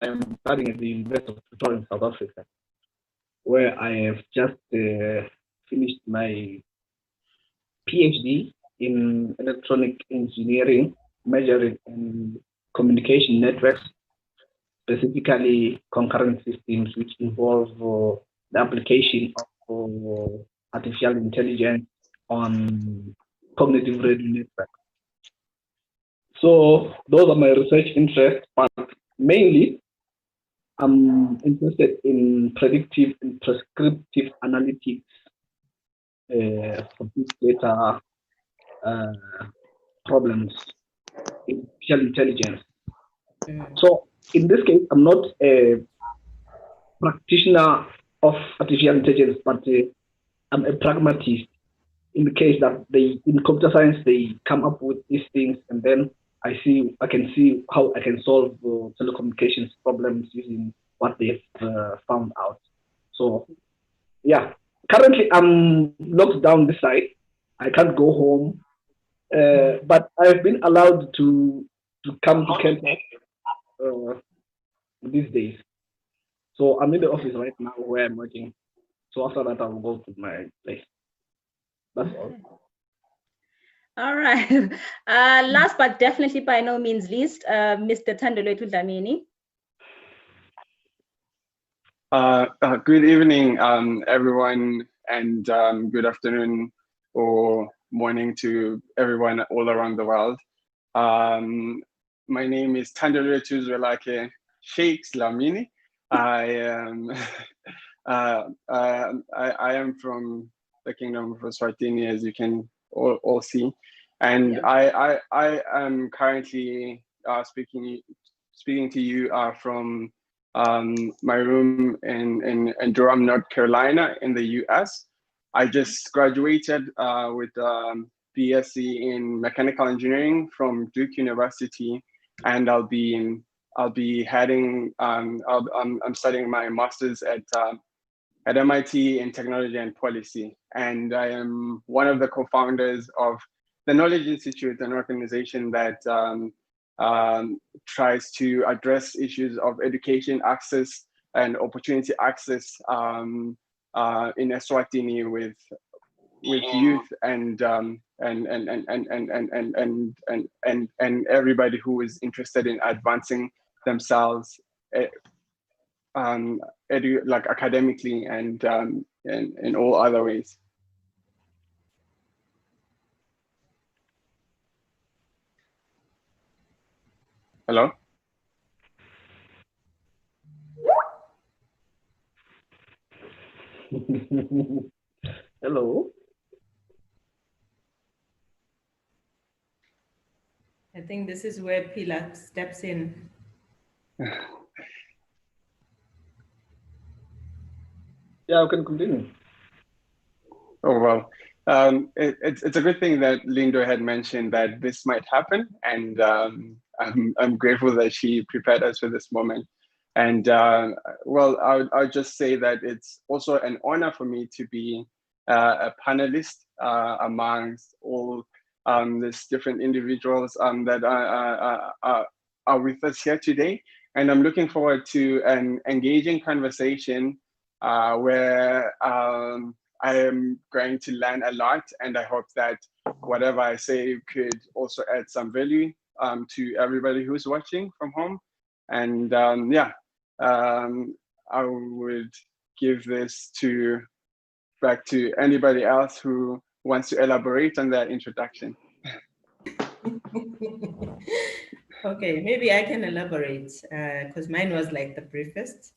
I'm studying at the University of Pretoria in South Africa, where I have just finished my Ph.D. in electronic engineering, majoring in communication networks, specifically concurrent systems, which involve the application of artificial intelligence on cognitive radio networks. So those are my research interests, but mainly I'm interested in predictive and prescriptive analytics for big data problems in artificial intelligence. So in this case, I'm not a practitioner of artificial intelligence, but I'm a pragmatist. In the case that in computer science, they come up with these things, and then I can see how I can solve telecommunications problems using what they've found out. So, yeah, currently I'm locked down this side. I can't go home, but I've been allowed to come to campus these days. So I'm in the office right now where I'm working. So after that, I'll go to my place. That's all. All right. Last but definitely by no means least, Mr. Thandelwethu Dlamini. Good evening, everyone, and good afternoon or morning to everyone all around the world. My name is Thandelwethu Zwelakhe Sheikh Dlamini. I am from the Kingdom of Eswatini, as you can all see, and yeah. I am currently speaking to you from my room in Durham, North Carolina, in the U.S. I just graduated with BSc in mechanical engineering from Duke University, and I'll be heading. I'm studying my master's at MIT in technology and policy, and I am one of the co-founders of the Knowledge Institute, an organization that tries to address issues of education access and opportunity access in Eswatini with youth and everybody who is interested in advancing themselves, like academically and in all other ways. Hello? Hello. I think this is where Pilar steps in. Yeah, we can continue. Oh, well, it's a good thing that Lindo had mentioned that this might happen, and I'm grateful that she prepared us for this moment. And well, I'll just say that it's also an honor for me to be a panelist amongst all these different individuals that are with us here today. And I'm looking forward to an engaging conversation where I am going to learn a lot, and I hope that whatever I say could also add some value to everybody who's watching from home. And yeah, I would give this back to anybody else who wants to elaborate on that introduction. Okay, maybe I can elaborate because mine was like the briefest.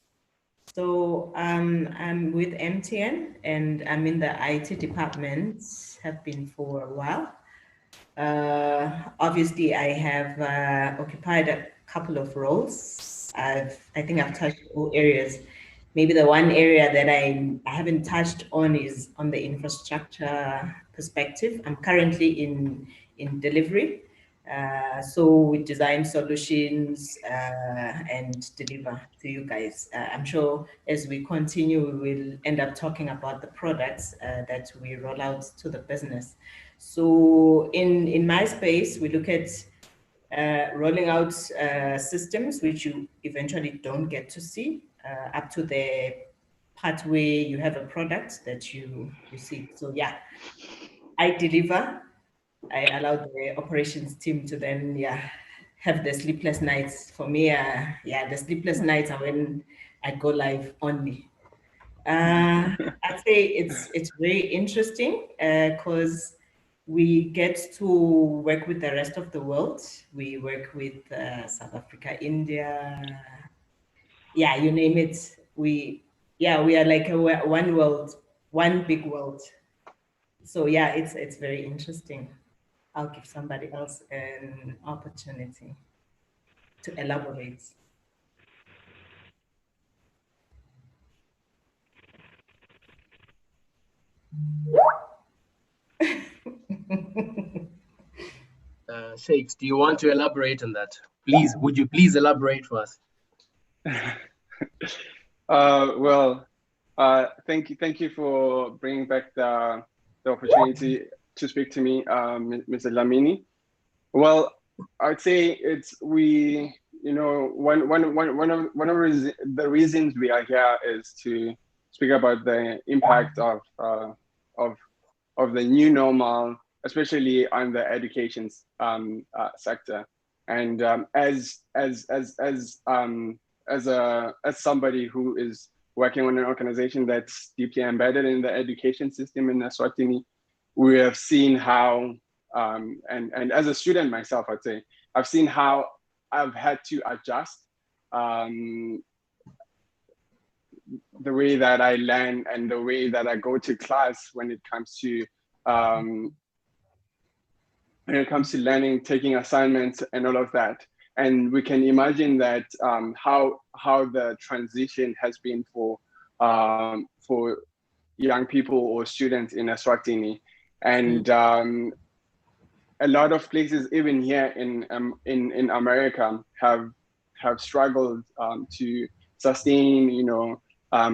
So I'm with MTN and I'm in the IT department, have been for a while. Obviously, I have occupied a couple of roles. I think I've touched all areas. Maybe the one area that I haven't touched on is on the infrastructure perspective. I'm currently in delivery. So we design solutions and deliver to you guys. I'm sure as we continue, we will end up talking about the products that we roll out to the business. So in my space, we look at rolling out systems which you eventually don't get to see up to the part where you have a product that you see. So yeah, I deliver. I allow the operations team to then have the sleepless nights. For me, the sleepless nights are when I go live only. I'd say it's very interesting because we get to work with the rest of the world. We work with South Africa, India, you name it. We are like one world, one big world. So yeah, it's very interesting. I'll give somebody else an opportunity to elaborate. Shakes, do you want to elaborate on that? Please, would you please elaborate for us? Thank you for bringing back the opportunity to speak to me, Mr. Lamini. Well, I'd say one of the reasons we are here is to speak about the impact of the new normal, especially on the education sector. And as somebody who is working on an organization that's deeply embedded in the education system in Eswatini, we have seen how, and as a student myself, I'd say, I've seen how I've had to adjust the way that I learn and the way that I go to class when it comes to learning, taking assignments, and all of that. And we can imagine that how the transition has been for young people or students in Eswatini, and a lot of places, even here in America, have struggled to sustain,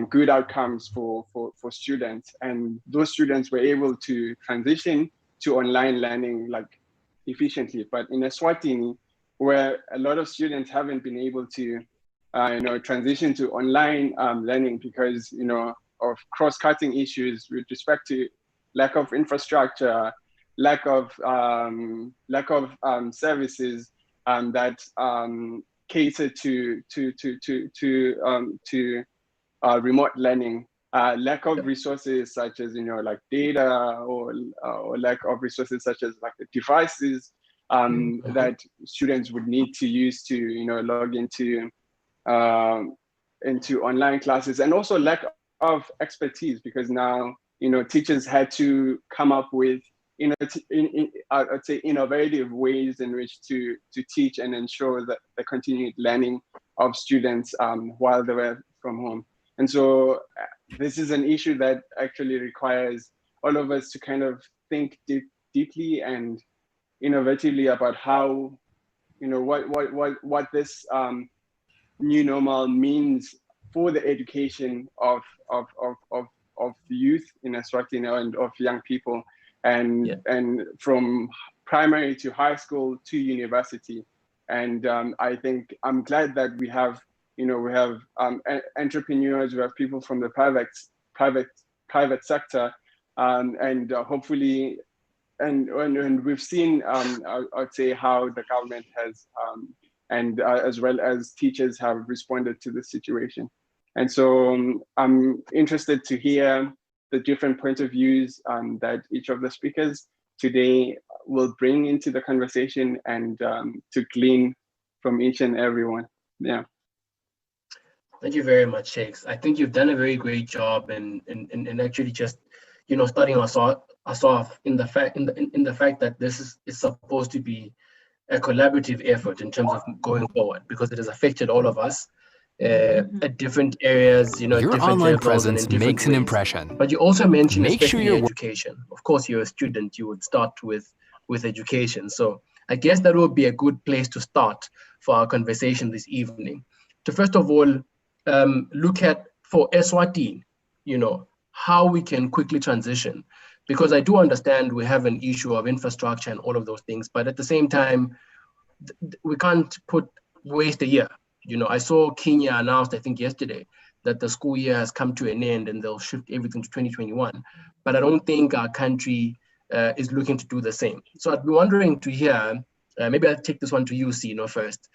good outcomes for students, and those students were able to transition to online learning like efficiently. But in Eswatini, where a lot of students haven't been able to transition to online learning because of cross-cutting issues with respect to lack of infrastructure, lack of services that cater to remote learning, lack of resources such as like data, or lack of resources such as like the devices that students would need to use to log into online classes, and also lack of expertise, because now teachers had to come up with I'd say innovative ways in which to teach and ensure that the continued learning of students while they were from home. And so this is an issue that actually requires all of us to kind of think deeply and innovatively about how what this new normal means for the education of youth in Eswatini and of young people, and from primary to high school to university. And I think I'm glad that we have entrepreneurs, we have people from the private sector, and hopefully, and we've seen I'd say how the government has and as well as teachers have responded to the situation. And so I'm interested to hear the different points of views that each of the speakers today will bring into the conversation, and to glean from each and every one. Yeah. Thank you very much, Shakes. I think you've done a very great job in actually just, starting us off in the fact that this is supposed to be a collaborative effort in terms of going forward, because it has affected all of us at different areas, Your different online levels presence and in different makes an ways. impression. But you also mentioned Make sure especially your education. Of course, you're a student, you would start with education. So I guess that would be a good place to start for our conversation this evening. To first of all, look at, for Eswatini, how we can quickly transition. Because I do understand we have an issue of infrastructure and all of those things, but at the same time, we can't waste a year. I saw Kenya announced, I think yesterday, that the school year has come to an end and they'll shift everything to 2021. But I don't think our country is looking to do the same. So I'd be wondering to hear, maybe I'll take this one to you, Sino, first.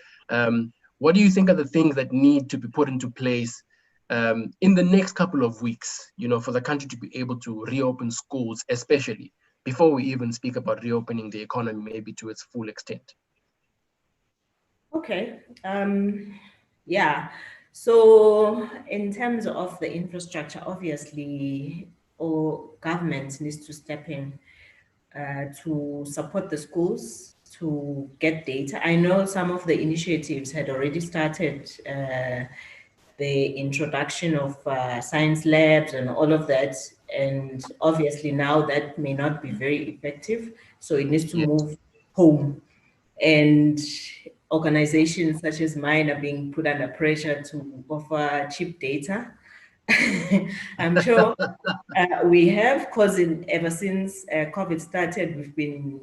What do you think are the things that need to be put into place in the next couple of weeks, for the country to be able to reopen schools, especially before we even speak about reopening the economy maybe to its full extent? Okay. Yeah. So in terms of the infrastructure, obviously, all government needs to step in to support the schools to get data. I know some of the initiatives had already started, the introduction of science labs and all of that. And obviously now that may not be very effective. So it needs to move home. And organizations such as mine are being put under pressure to offer cheap data. I'm sure we have, because ever since COVID started, we've been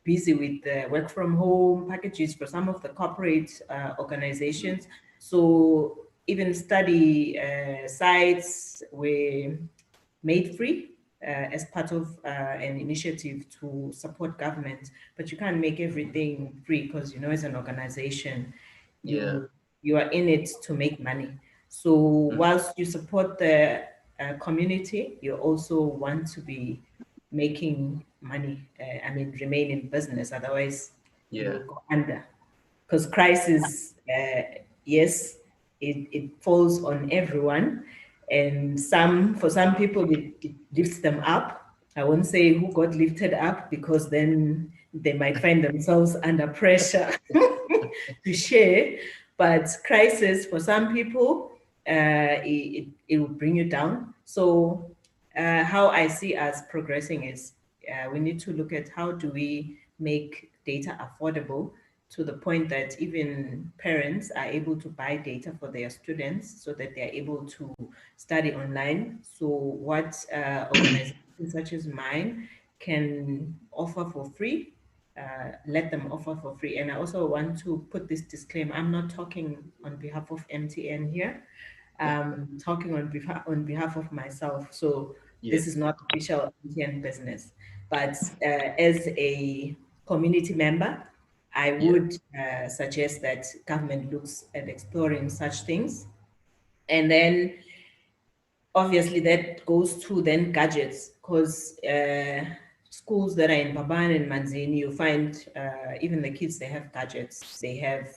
busy with the work from home packages for some of the corporate organizations. So even study sites were made free as part of an initiative to support government, but you can't make everything free because, as an organization, you are in it to make money. So whilst you support the community, you also want to be making money. Remain in business, otherwise you'll go under. Because crisis, yes, it falls on everyone. And for some people, it lifts them up. I won't say who got lifted up, because then they might find themselves under pressure to share. But crisis, for some people, it will bring you down. So how I see us progressing is we need to look at how do we make data affordable, to the point that even parents are able to buy data for their students so that they're able to study online. So what organizations such as mine can offer for free, let them offer for free. And I also want to put this disclaimer: I'm not talking on behalf of MTN here. I'm talking on behalf of myself. So this is not official MTN business, but as a community member, I would suggest that government looks at exploring such things. And then obviously that goes to then gadgets, because schools that are in Baban and Manzini, you find even the kids, they have gadgets, they have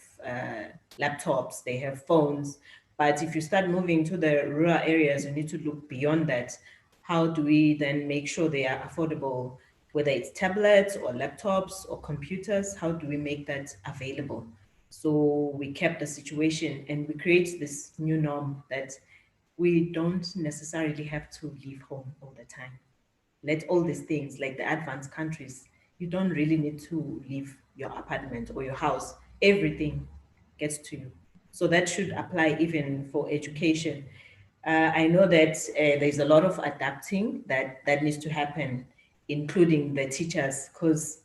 laptops, they have phones. But if you start moving to the rural areas, you need to look beyond that. How do we then make sure they are affordable, whether it's tablets or laptops or computers? How do we make that available? So we kept the situation and we create this new norm that we don't necessarily have to leave home all the time. Let all these things, like the advanced countries, you don't really need to leave your apartment or your house. Everything gets to you. So that should apply even for education. I know that there's a lot of adapting that needs to happen, including the teachers, because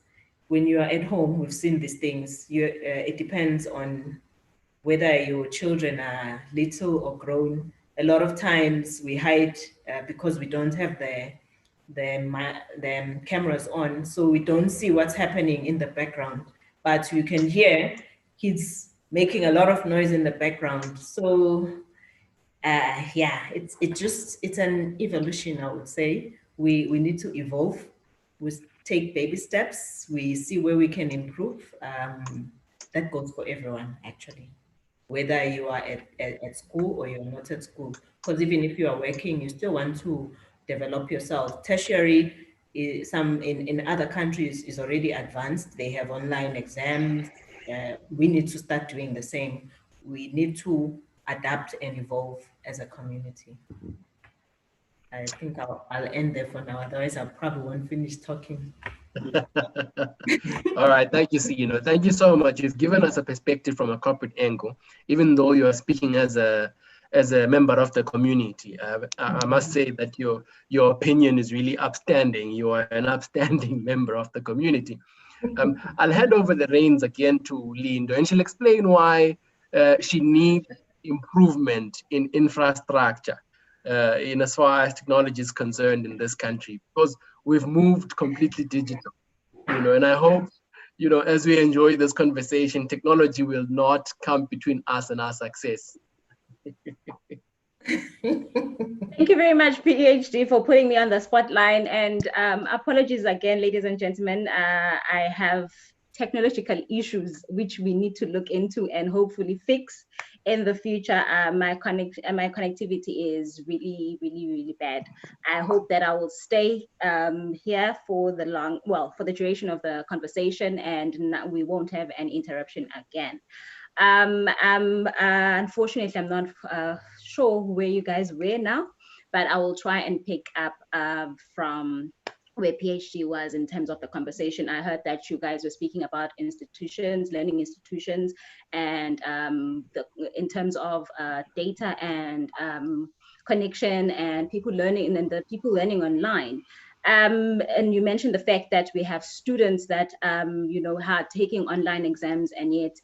when you are at home, we've seen these things. It depends on whether your children are little or grown. A lot of times we hide because we don't have the cameras on, so we don't see what's happening in the background. But you can hear kids making a lot of noise in the background. So Yeah, it's an evolution, I would say. We need to evolve. We take baby steps. We see where we can improve. That goes for everyone, actually, whether you are at school or you're not at school. Because even if you are working, you still want to develop yourself. Tertiary, some in other countries is already advanced. They have online exams. We need to start doing the same. We need to adapt and evolve as a community. I think I'll end there for now. Otherwise, I probably won't finish talking. All right, thank you, Sino. Thank you so much. You've given us a perspective from a corporate angle, even though you are speaking as a member of the community. I must say that your opinion is really upstanding. You are an upstanding member of the community. I'll hand over the reins again to Lindo, and she'll explain why she needs improvement in infrastructure in as far as technology is concerned in this country, because we've moved completely digital, and I hope, as we enjoy this conversation, technology will not come between us and our success. Thank you very much, Ph.D, for putting me on the spotlight. And apologies again, ladies and gentlemen. I have technological issues which we need to look into and hopefully fix in the future. My connectivity is really, really, really bad. I hope that I will stay here for for the duration of the conversation, and we won't have an interruption again. Unfortunately, I'm not sure where you guys were now, but I will try and pick up from where Ph.D was in terms of the conversation. I heard that you guys were speaking about institutions, learning institutions, and in terms of data and connection and people learning, and the people learning online. And you mentioned the fact that we have students that are taking online exams, and yet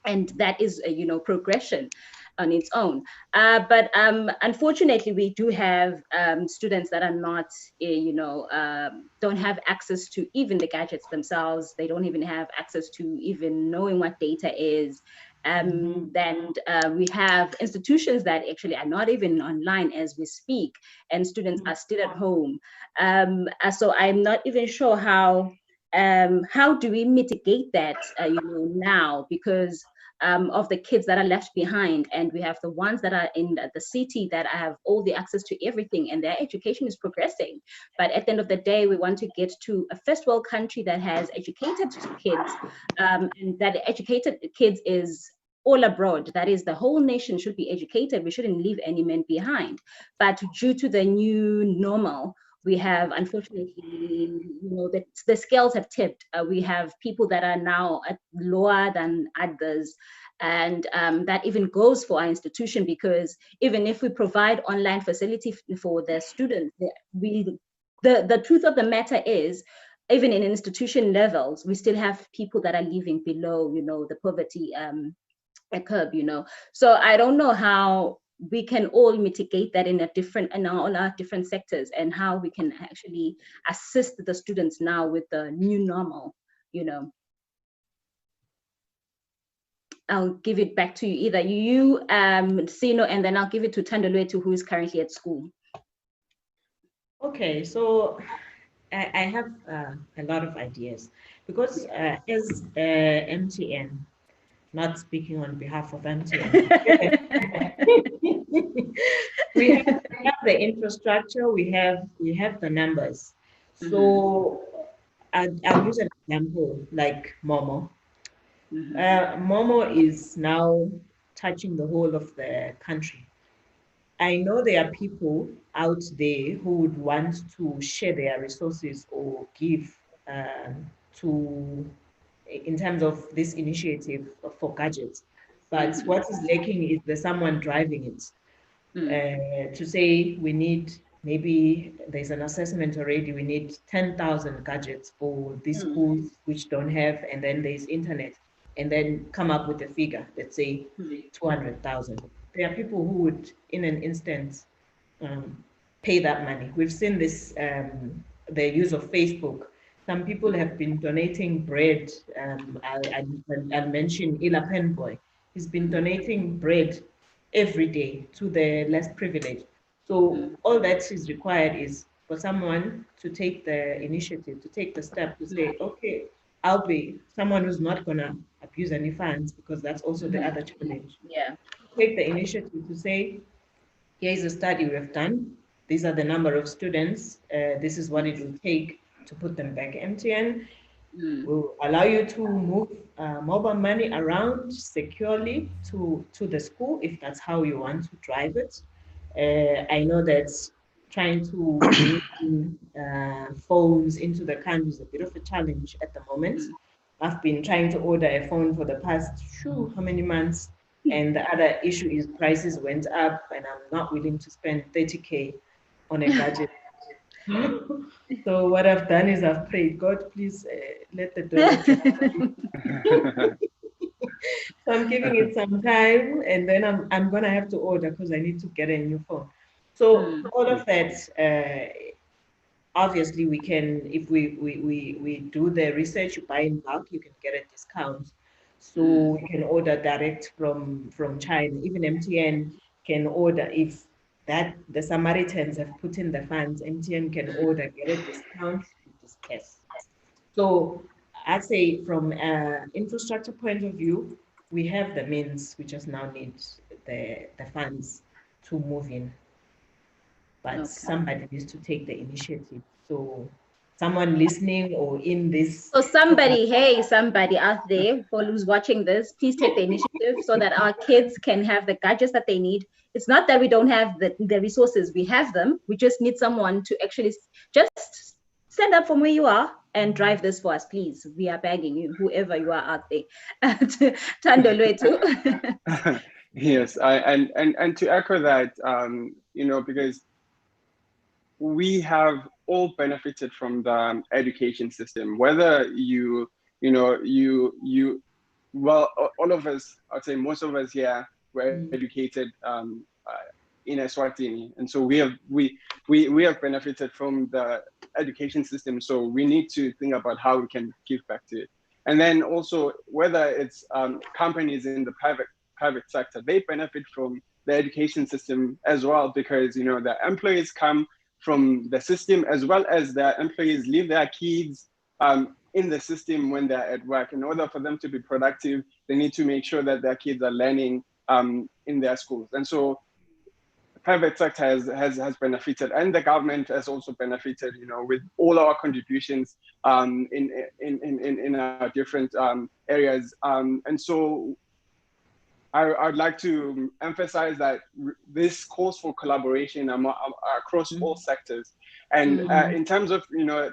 and that is progression on its own. But unfortunately, we do have students that are not, don't have access to even the gadgets themselves. They don't even have access to even knowing what data is. Then we have institutions that actually are not even online as we speak, and students are still at home. So I'm not even sure how do we mitigate that, now, because of the kids that are left behind, and we have the ones that are in the city that have all the access to everything, and their education is progressing. But at the end of the day, we want to get to a first world country that has educated kids, and that educated kids is all abroad. That is, the whole nation should be educated. We shouldn't leave any man behind. But due to the new normal, we have, unfortunately, the scales have tipped. We have people that are now lower than others. And that even goes for our institution, because even if we provide online facility for the students, the truth of the matter is, even in institution levels, we still have people that are living below, the poverty curb, So I don't know how we can all mitigate that in all our different sectors, and how we can actually assist the students now with the new normal, I'll give it back to you, either you, Sino, and then I'll give it to Thandolwethu, who is currently at school. Okay, so I have a lot of ideas, because as MTN, not speaking on behalf of MTN, we have the infrastructure, we have the numbers. So I'll use an example like Momo. Momo is now touching the whole of the country. I know there are people out there who would want to share their resources or give in terms of this initiative for gadgets. But what is lacking is there's someone driving it. To say we need, maybe there's an assessment already, we need 10,000 gadgets for these schools which don't have, and then there's internet, and then come up with a figure, let's say 200,000. There are people who would, in an instant, pay that money. We've seen this, the use of Facebook. Some people have been donating bread. I'll mention Ila Penboy. He's been donating bread every day to the less privileged. So all that is required is for someone to take the initiative, to take the step to say, okay, I'll be someone who's not gonna abuse any funds, because that's also the other challenge. Yeah. Take the initiative to say, here's a study we have done. These are the number of students. This is what it will take to put them back. MTN will allow you to move mobile money around securely to the school if that's how you want to drive it. I know that trying to bring in, phones into the country is a bit of a challenge at the moment. I've been trying to order a phone for the past how many months, and the other issue is prices went up, and I'm not willing to spend 30K on a gadget. So what I've done is I've prayed, God, please let the dollar drop. So I'm giving it some time, and then I'm gonna have to order because I need to get a new phone. So all of that, obviously we can, if we do the research, you buy in bulk, you can get a discount. So we can order direct from China. Even MTN can order if that the Samaritans have put in the funds. MTN can order, get a discount, discuss. So I'd say from an infrastructure point of view, we have the means. We just now need the funds to move in. But somebody needs to take the initiative. So someone listening or in this. So somebody, hey, somebody out there who's watching this, please take the initiative so that our kids can have the gadgets that they need. It's not that we don't have the resources, we have them. We just need someone to actually just stand up from where you are and drive this for us, please. We are begging you, whoever you are out there. Tando too. Yes, and to echo that, because we have all benefited from the education system, whether well, all of us, I'd say most of us here were educated in Eswatini, and so we have benefited from the education system. So we need to think about how we can give back to it. And then also, whether it's companies in the private sector, they benefit from the education system as well, because the employees come from the system, as well as the employees leave their kids in the system when they're at work. In order for them to be productive, they need to make sure that their kids are learning in their schools. And so the private sector has benefited, and the government has also benefited, with all our contributions in our different areas. And so I'd like to emphasize that this calls for collaboration across all sectors. And in terms of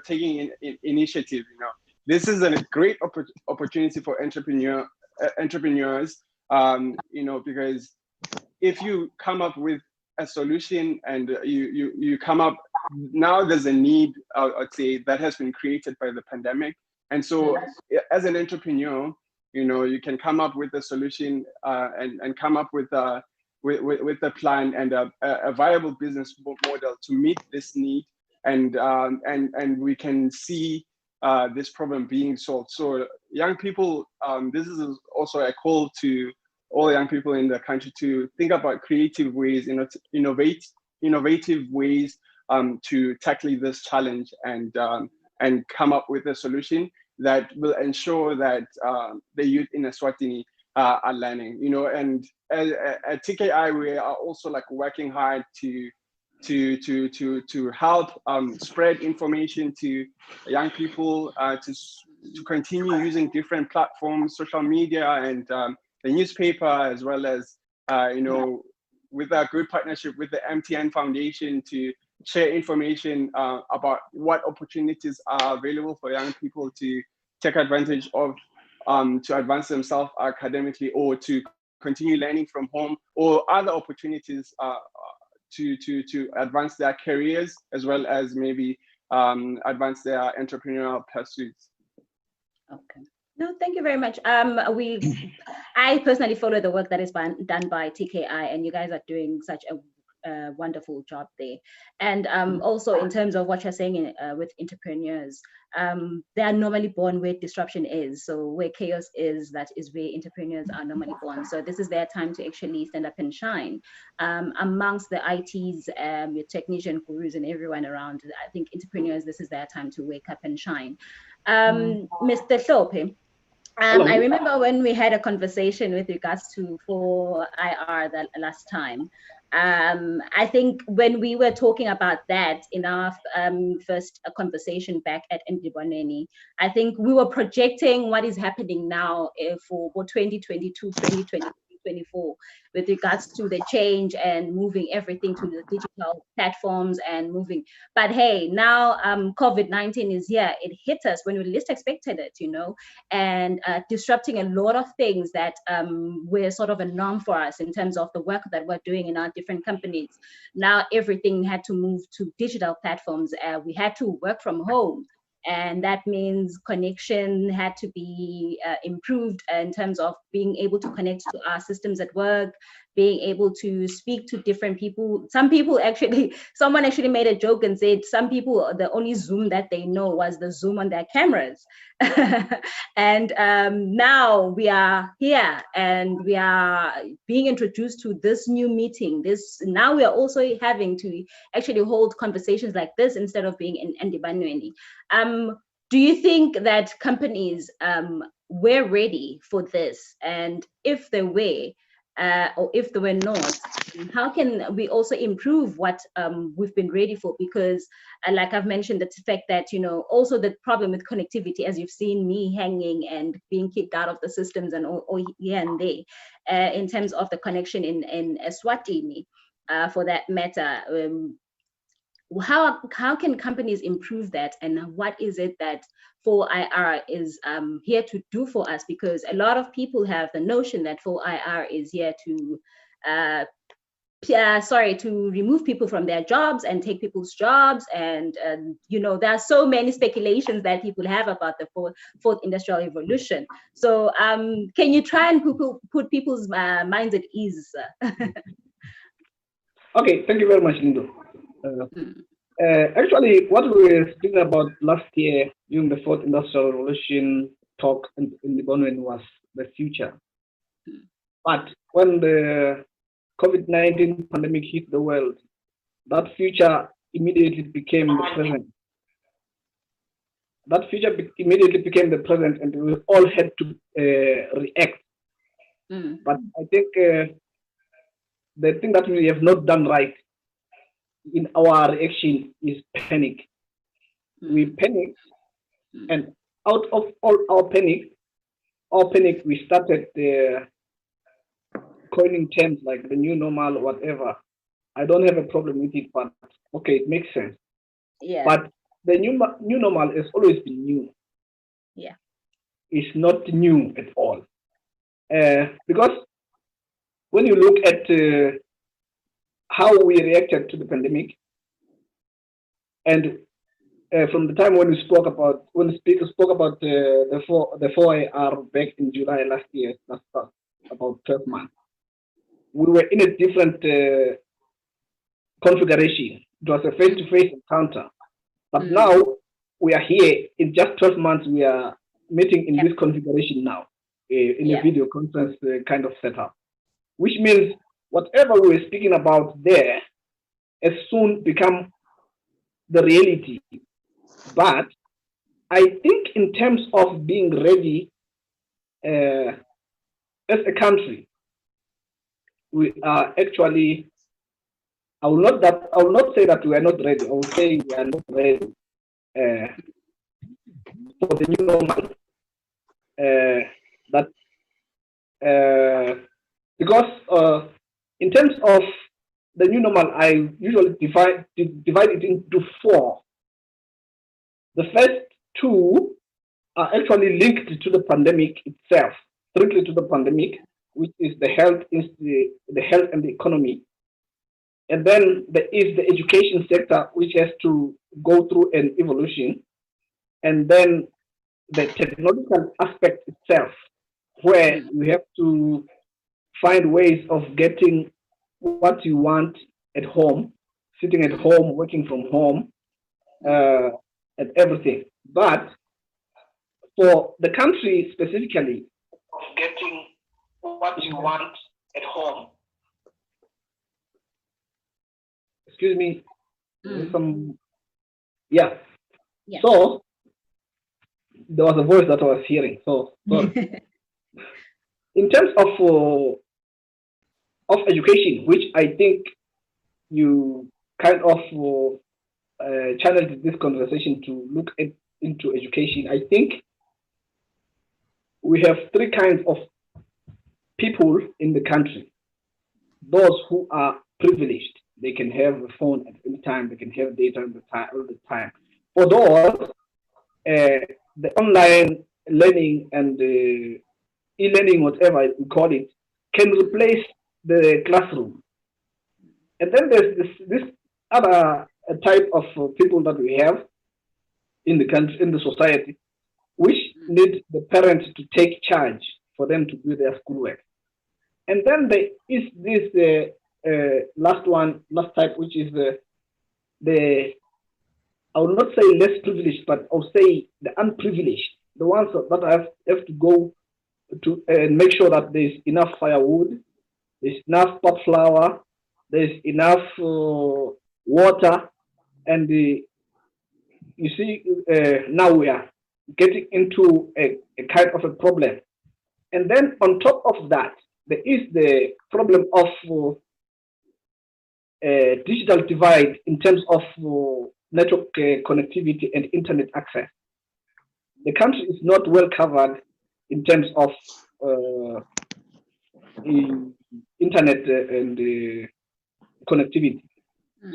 taking initiative, this is a great opportunity for entrepreneurs. Because if you come up with a solution and you come up, now there's a need, I'd say, that has been created by the pandemic. And so as an entrepreneur, you can come up with a solution and come up with a plan and a viable business model to meet this need, and we can see this problem being solved. So young people, this is also a call to all young people in the country to think about creative ways, innovative ways to tackle this challenge and come up with a solution that will ensure that the youth in Eswatini are learning. And at TKI, we are also working hard to help spread information to young people, to continue using different platforms, social media, and the newspaper, as well as with our good partnership with the MTN Foundation to share information about what opportunities are available for young people to take advantage of, to advance themselves academically, or to continue learning from home, or other opportunities to advance their careers, as well as maybe advance their entrepreneurial pursuits. Okay. No, thank you very much. I personally follow the work that is done by TKI, and you guys are doing such a wonderful job there. And also in terms of what you're saying with entrepreneurs, they are normally born where disruption is. So where chaos is, that is where entrepreneurs are normally born. So this is their time to actually stand up and shine. Amongst the ITs, your technician gurus and everyone around, I think entrepreneurs, this is their time to wake up and shine. Mr. Thope, I remember when we had a conversation with regards to 4IR that last time. I think when we were talking about that in our first conversation back at Ndiboneni, I think we were projecting what is happening now for 2022, 2023, 2024 with regards to the change and moving everything to the digital platforms and moving. But hey, now COVID-19 is here. It hit us when we least expected it, you know, and disrupting a lot of things that were sort of a norm for us in terms of the work that we're doing in our different companies. Now everything had to move to digital platforms. We had to work from home. And that means connection had to be improved in terms of being able to connect to our systems at work, being able to speak to different people. Some people actually, someone actually made a joke and said some people, the only Zoom that they know was the Zoom on their cameras. And now we are here and we are being introduced to this new meeting. Now we are also having to actually hold conversations like this instead of being in Ndiboneni. Do you think that companies were ready for this? And if they were, or if they were not, how can we also improve what we've been ready for? Because like I've mentioned, the fact that, you know, also the problem with connectivity, as you've seen me hanging and being kicked out of the systems and all here and there, in terms of the connection in Eswatini, for that matter. How can companies improve that, and what is it that 4IR is here to do for us? Because a lot of people have the notion that 4IR is here to to remove people from their jobs and take people's jobs, and you know, there are so many speculations that people have about the fourth industrial revolution. So can you try and put people's minds at ease? Okay, thank you very much, Lindo. Actually, what we were speaking about last year during the fourth industrial revolution talk in Ndiboneni was the future. But when the COVID-19 pandemic hit the world, that future immediately became the present. That future immediately became the present, and we all had to react. But I think the thing that we have not done right in our reaction is panic. We panicked, and out of all our panic, we started coining terms like the new normal, whatever. I don't have a problem with it, but okay, it makes sense. Yeah. But the new normal has always been new. Yeah. It's not new at all. Because when you look at how we reacted to the pandemic, and from the time when we spoke about, when the speaker spoke about the 4IR back in July last year, that's about 12 months, we were in a different configuration. It was a face-to-face encounter. But now we are here in just 12 months, we are meeting in this configuration now, in a video conference kind of setup, which means whatever we were speaking about there has soon become the reality. But I think in terms of being ready as a country, we are actually, I will not say that we are not ready. I will say we are not ready for the new normal. Because in terms of the new normal, I usually divide it into four. The first two are actually linked to the pandemic itself, strictly to the pandemic, which is the health and the economy. And then there is the education sector, which has to go through an evolution. And then the technological aspect itself, where we have to find ways of getting what you want at home, sitting at home, working from home, and everything. But for the country specifically, of getting what you want at home. Excuse me. Yeah. So there was a voice that I was hearing. So in terms of education, which I think you kind of channeled this conversation to look into education, I think we have three kinds of people in the country. Those who are privileged, they can have a phone at any time, they can have data all the time. For those, the online learning and e-learning, whatever we call it, can replace the classroom. And then there's this other type of people that we have in the country, in the society, which need the parents to take charge for them to do their schoolwork. And then there is this last type, which is the I will not say less privileged, but I'll say the unprivileged, the ones that have to go to make sure that there's enough firewood, there's enough pot flour, there's enough water, and you see now we are getting into a kind of a problem. And then on top of that, there is the problem of digital divide in terms of network connectivity and internet access. The country is not well covered in terms of internet and connectivity.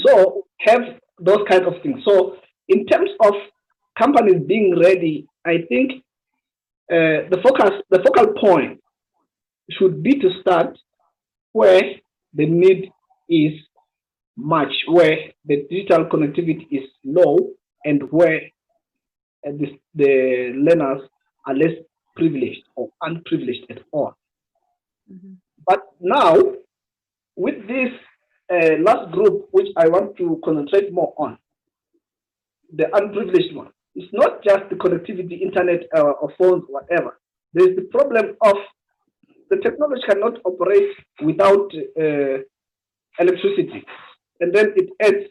So have those kind of things. So in terms of companies being ready, I think the focal point should be to start where the need is much, where the digital connectivity is low, and where the learners are less privileged or unprivileged at all. But now, with this last group, which I want to concentrate more on, the unprivileged one, it's not just the connectivity, internet, or phones, whatever. There's the problem of the technology cannot operate without electricity. And then it adds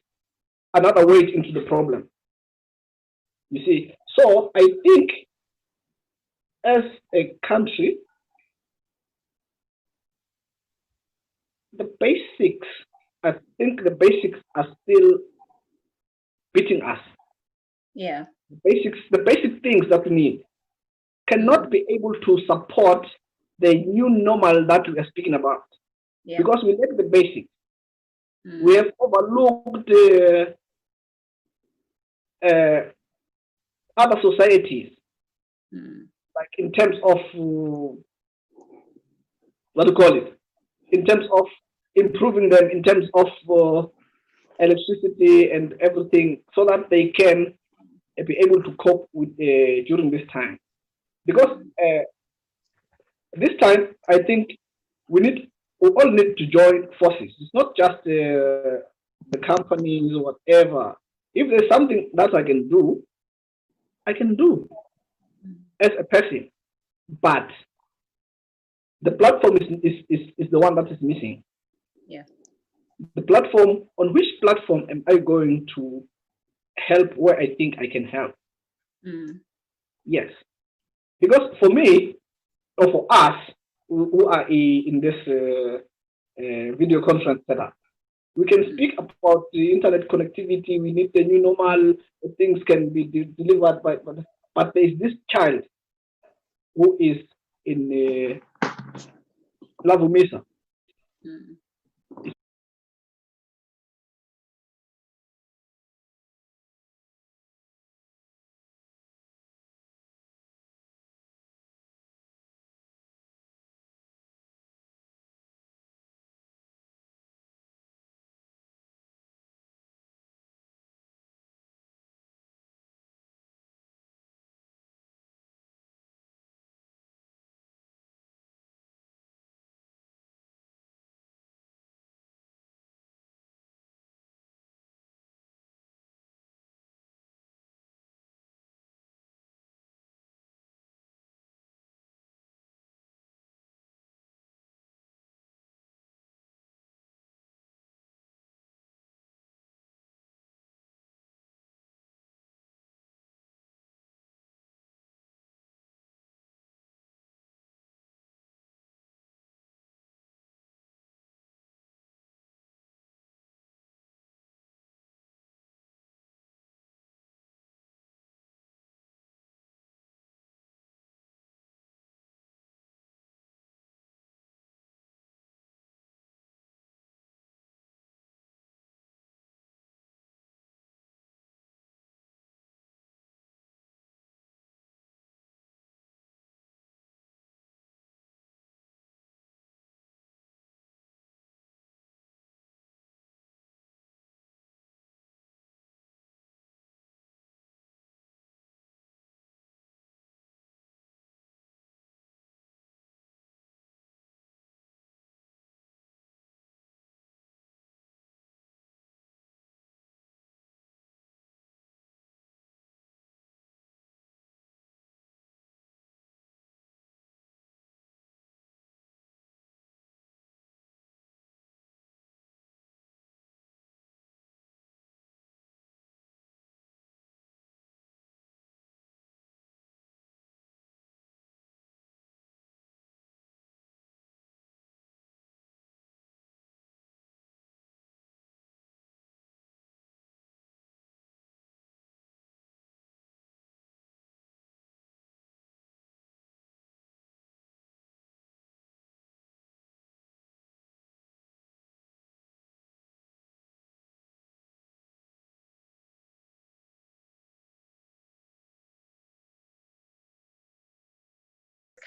another weight into the problem. You see, so I think as a country, the basics are still beating us. Yeah. The basic things that we need cannot be able to support the new normal that we are speaking about. Yeah. Because we lack the basics. We have overlooked other societies, like in terms of what do you call it? In terms of improving them, in terms of electricity and everything, so that they can be able to cope with during this time. Because this time, I think we all need to join forces. It's not just the companies or whatever. If there's something that I can do as a person. But the platform is the one that is missing. Yeah. The platform, on which platform am I going to help where I think I can help? Yes. Because for me, or for us who are in this video conference setup, we can speak about the internet connectivity. We need the new normal. Things can be delivered but there is this child who is in Lavumisa.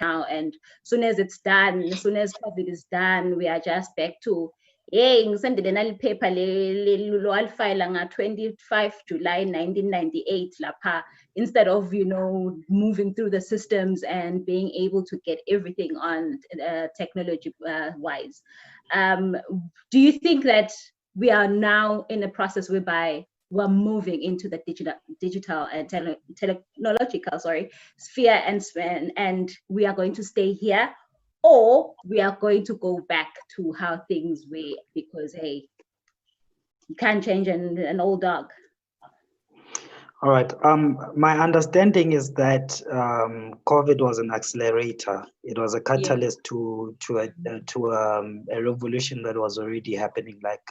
now, and soon as it's done, as soon as COVID is done, we are just back to, hey, ngisendele nali paper walifile nga 25 July 1998 lapha, instead of, you know, moving through the systems and being able to get everything on technology wise. Do you think that we are now in a process whereby we're moving into the digital and technological sphere, and we are going to stay here, or we are going to go back to how things were, because hey, you can't change an old dog. All right. My understanding is that COVID was an accelerator. It was a catalyst to a revolution that was already happening, like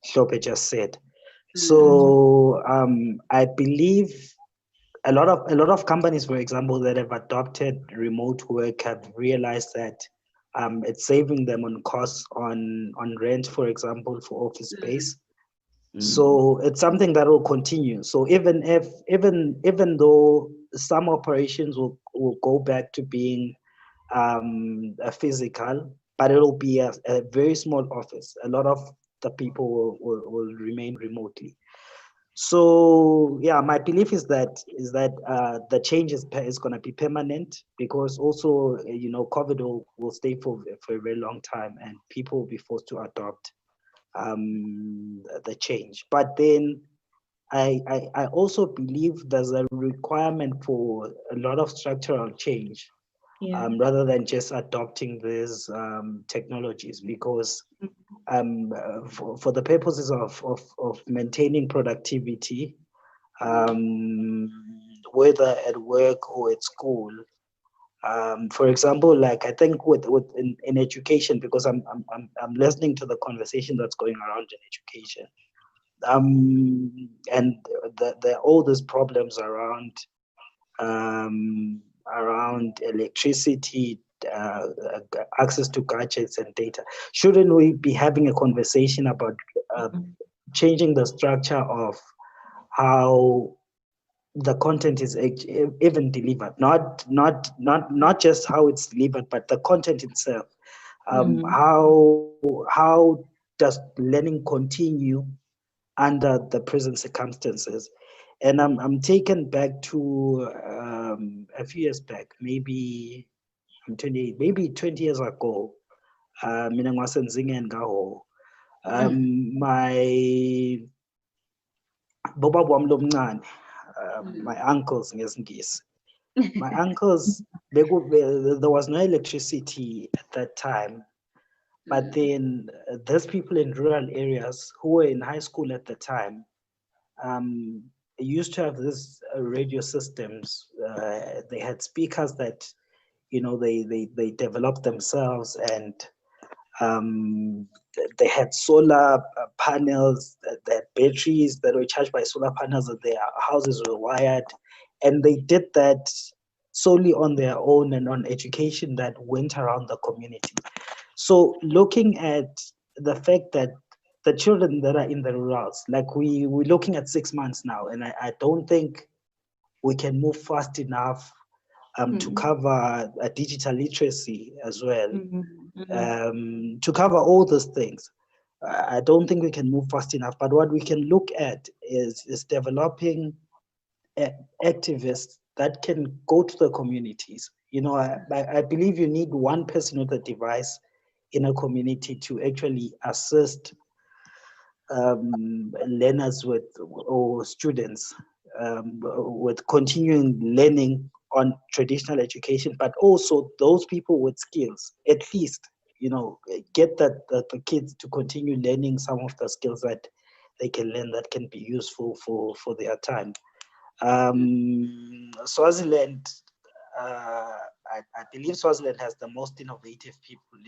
Shope just said. So I believe a lot of companies, for example, that have adopted remote work have realized that it's saving them on costs on rent, for example, for office space. So it's something that will continue. So even though some operations will go back to being a physical, but it'll be a very small office. A lot of the people will remain remotely. So yeah, my belief is that the change is going to be permanent, because also, you know, COVID will stay for a very long time, and people will be forced to adopt the change. But then I also believe there's a requirement for a lot of structural change, rather than just adopting these technologies, because for the purposes of maintaining productivity, whether at work or at school. For example, like I think in education, because I'm listening to the conversation that's going around in education, and there are all these problems around electricity, access to gadgets and data. Shouldn't we be having a conversation about changing the structure of how the content is even delivered, not just how it's delivered, but the content itself. How does learning continue under the present circumstances? And I'm taken back to a few years back, maybe I'm 28, maybe 20 years ago. Mina ngwasenzinge ngaho. My Boba Wamlomnan, my uncles ngesingisi. My uncles, there was no electricity at that time, but then those people in rural areas who were in high school at the time used to have these radio systems. They had speakers that, you know, they developed themselves, and they had solar panels, that batteries that were charged by solar panels, that their houses were wired, and they did that solely on their own and on education that went around the community. So looking at the fact that the children that are in the rurals, like we're looking at 6 months now, and I don't think we can move fast enough to cover digital literacy as well, to cover all those things. I don't think we can move fast enough, but what we can look at is developing activists that can go to the communities. You know, I believe you need one person with a device in a community to actually assist learners or students with continuing learning on traditional education, but also those people with skills, at least, you know, get the kids to continue learning some of the skills that they can learn that can be useful for their time. Swaziland, I believe Swaziland has the most innovative people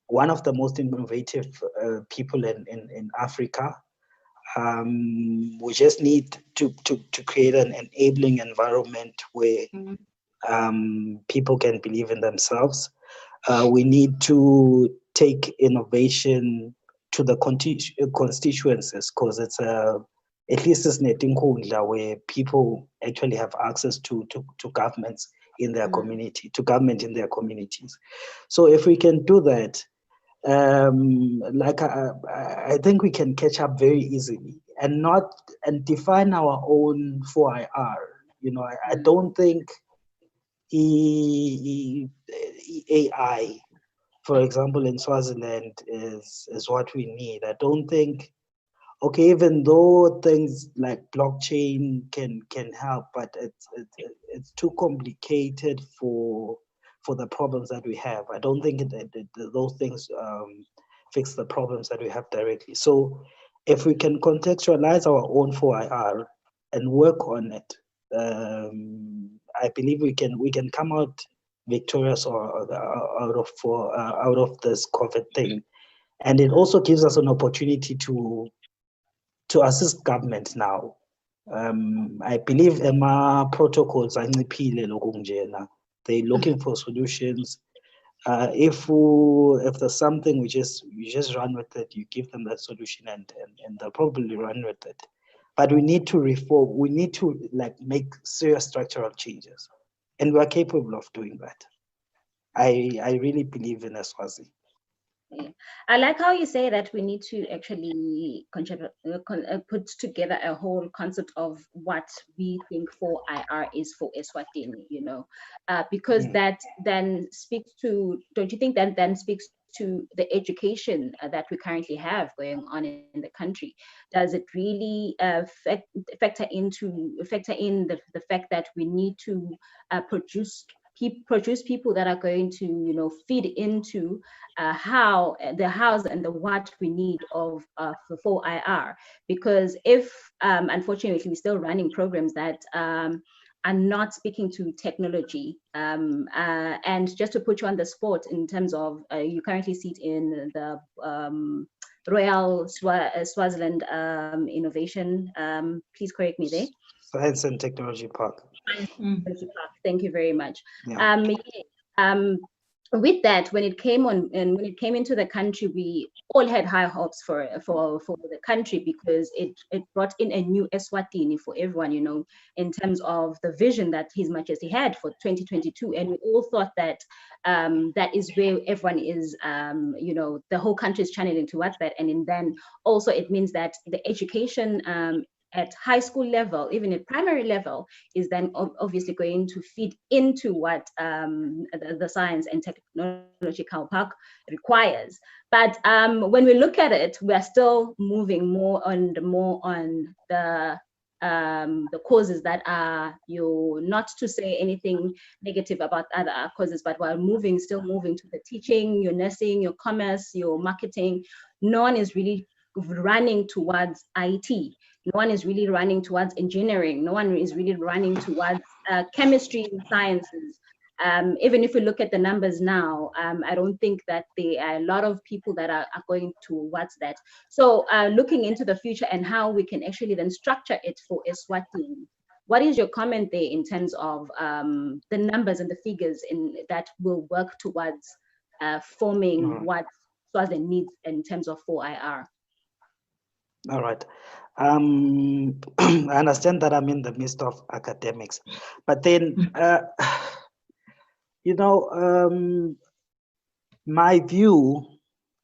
one of the most innovative people in Africa. We just need to create an enabling environment where people can believe in themselves. We need to take innovation to the constituencies, because it's at least it's Netinkundla, where people actually have access to governments in their community, to government in their communities. So if we can do that, I think we can catch up very easily and define our own 4IR. You know, I don't think AI, for example, in Swaziland is what we need. I don't think, okay, even though things like blockchain can help, but it's too complicated for the problems that we have. I don't think those things fix the problems that we have directly. So if we can contextualize our own 4IR and work on it, I believe we can come out victorious or out of this COVID thing. And it also gives us an opportunity to assist government now. I believe EMA protocols are they're looking for solutions. If there's something, you just run with it. You give them that solution, and they'll probably run with it. But we need to reform. We need to make serious structural changes, and we are capable of doing that. I really believe in Eswazi. Yeah. I like how you say that we need to actually put together a whole concept of what we think 4IR is for Eswatini, you know, because that then speaks to, don't you think that then speaks to the education that we currently have going on in the country? Does it really factor in the fact that we need to produce people that are going to, you know, feed into how the hows and the what we need of for 4IR? Because if unfortunately we're still running programs that are not speaking to technology, and just to put you on the spot in terms of you currently sit in the Royal Swaziland Innovation, please correct me there. Science and Technology Park. Thank you very much. Yeah. With that, when it came into the country, we all had high hopes for the country, because it brought in a new Eswatini for everyone, you know, in terms of the vision that His Majesty had for 2022, and we all thought that that is where everyone is, you know, the whole country is channeling towards that, and then also it means that the education at high school level, even at primary level, is then obviously going to feed into what the Science and Technological Park requires. But when we look at it, we are still moving more on the causes that are, not to say anything negative about other causes, but we're still moving to the teaching, your nursing, your commerce, your marketing. No one is really running towards IT. No one is really running towards engineering. No one is really running towards chemistry and sciences. Even if we look at the numbers now, I don't think that there are a lot of people that are going towards that. So looking into the future and how we can actually then structure it for Eswatini, what is your comment there in terms of the numbers and the figures that will work towards forming what Swaziland needs in terms of 4IR? All right. I understand that I'm in the midst of academics, but then, you know, my view,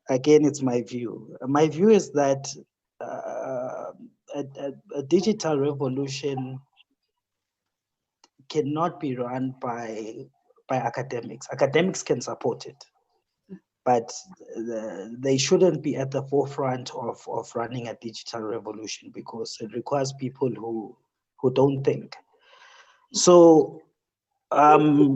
again, it's my view. My view is that a digital revolution cannot be run by academics. Academics can support it, but they shouldn't be at the forefront of running a digital revolution, because it requires people who don't think. So, for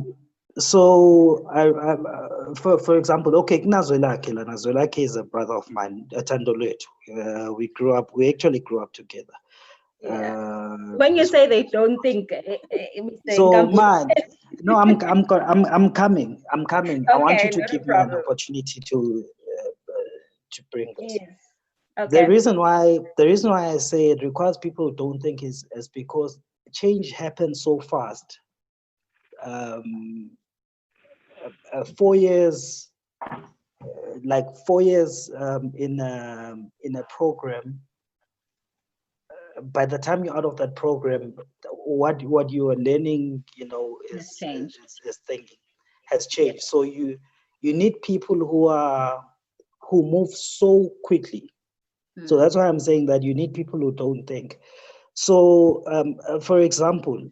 example, okay, Nazwelake is a brother of mine, Tando. We actually grew up together. Yeah. When you say they don't think, so man, no, I'm coming. Okay, I want you to give me an opportunity to bring this. Yes. Okay. The reason why I say it requires people who don't think is because change happens so fast. 4 years, in a program by the time you're out of that program, what you are learning, Has changed. is thinking has changed. So you need people who move so quickly. So that's why I'm saying that you need people who don't think. So, for example,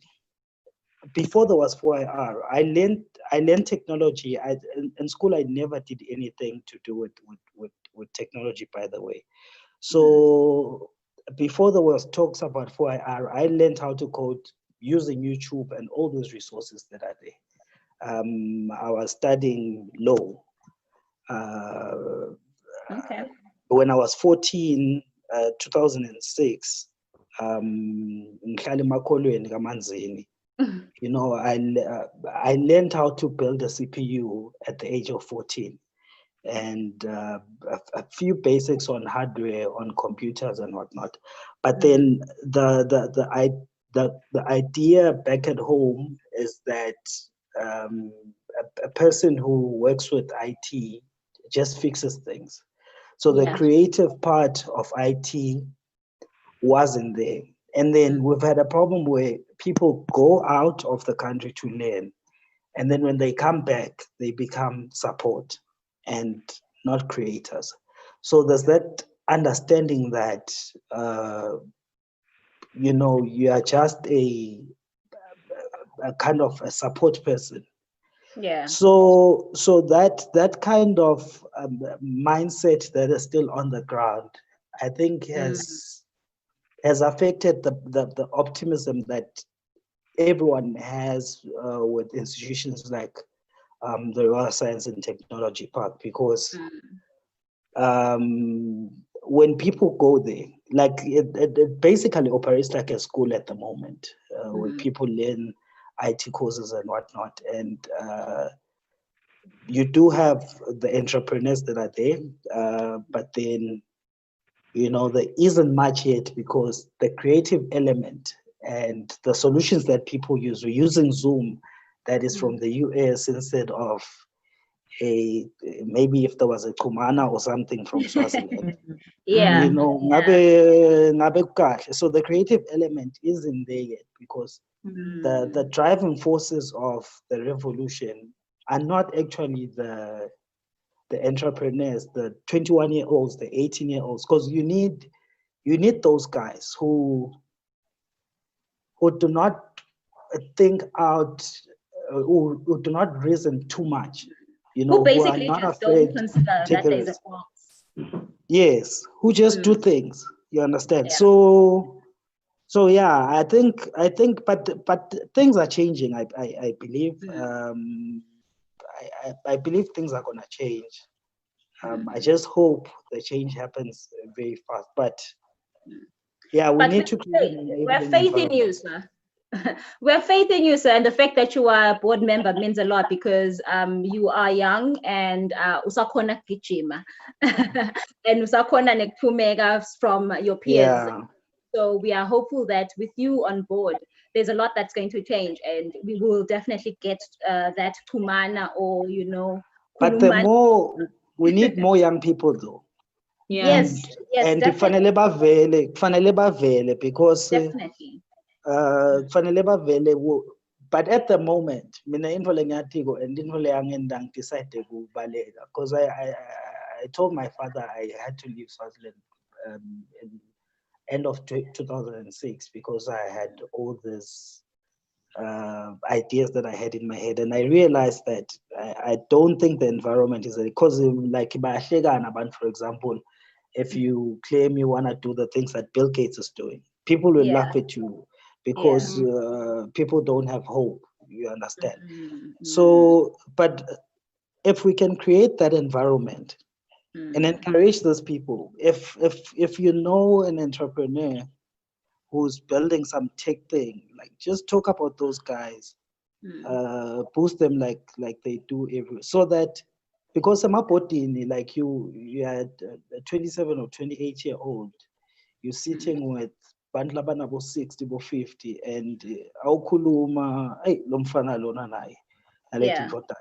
before there was 4IR, I learned technology. In school, I never did anything to do with technology, by the way. So before there was talks about 4IR, I learned how to code using YouTube and all those resources that are there. I was studying law. Okay. When I was 14, 2006, ngihlala emakolweni kaManzini. I learned how to build a CPU at the age of 14, and a few basics on hardware, on computers and whatnot. But then the idea back at home is that a person who works with IT just fixes things. So the creative part of IT wasn't there. And then we've had a problem where people go out of the country to learn. And then when they come back, they become support and not creators. So there's that understanding that, you are just a kind of a support person. Yeah. So that kind of mindset that is still on the ground, I think has affected the optimism that everyone has with institutions like the Royal Science and Technology Park, because when people go there, like it basically operates like a school at the moment, where people learn IT courses and whatnot. And you do have the entrepreneurs that are there, but then, there isn't much yet, because the creative element and the solutions that people use, we're using Zoom that is from the US instead of maybe if there was a Kumana or something from Swaziland. Yeah. Ngabe kahle. So the creative element isn't there yet, because the driving forces of the revolution are not actually the entrepreneurs, the 21-year-olds, the 18-year-olds, because you need those guys who do not think out, who do not reason too much, Who basically who are not just afraid don't consider to take that a there's a risk. box. Yes, who just do things. You understand? Yeah. So yeah, I think, but things are changing. I believe. I believe things are gonna change. I just hope the change happens very fast. But yeah, we need to create an enabling We're faith in you, sir. We're faith in you, sir, and the fact that you are a board member means a lot, because you are young and usakhona gijima and usakhona nekuphumeka from your peers. Yeah. So we are hopeful that with you on board, there's a lot that's going to change, and we will definitely get that kumana, or But we need more young people though. Yeah. Yes, and definitely. kufanele bavele, because Definitely. kufanele bavele. But at the moment, mina into lengiyathiko and into leyangenza ngidecide kubaleka, because I told my father I had to leave Swaziland in end of 2006, because I had all these ideas that I had in my head, and I realized that I don't think the environment is, because like for example, if you claim you want to do the things that Bill Gates is doing, people will laugh at you, because people don't have hope. You understand? So, but if we can create that environment and encourage those people, if an entrepreneur who's building some tech thing, like, just talk about those guys, boost them like they do so that, because I'm up like you had a 27 or 28-year-old, you're sitting with bantu labanabo 60 bo 50, and awukhuluma lo mfana lona naye nalethu indoda.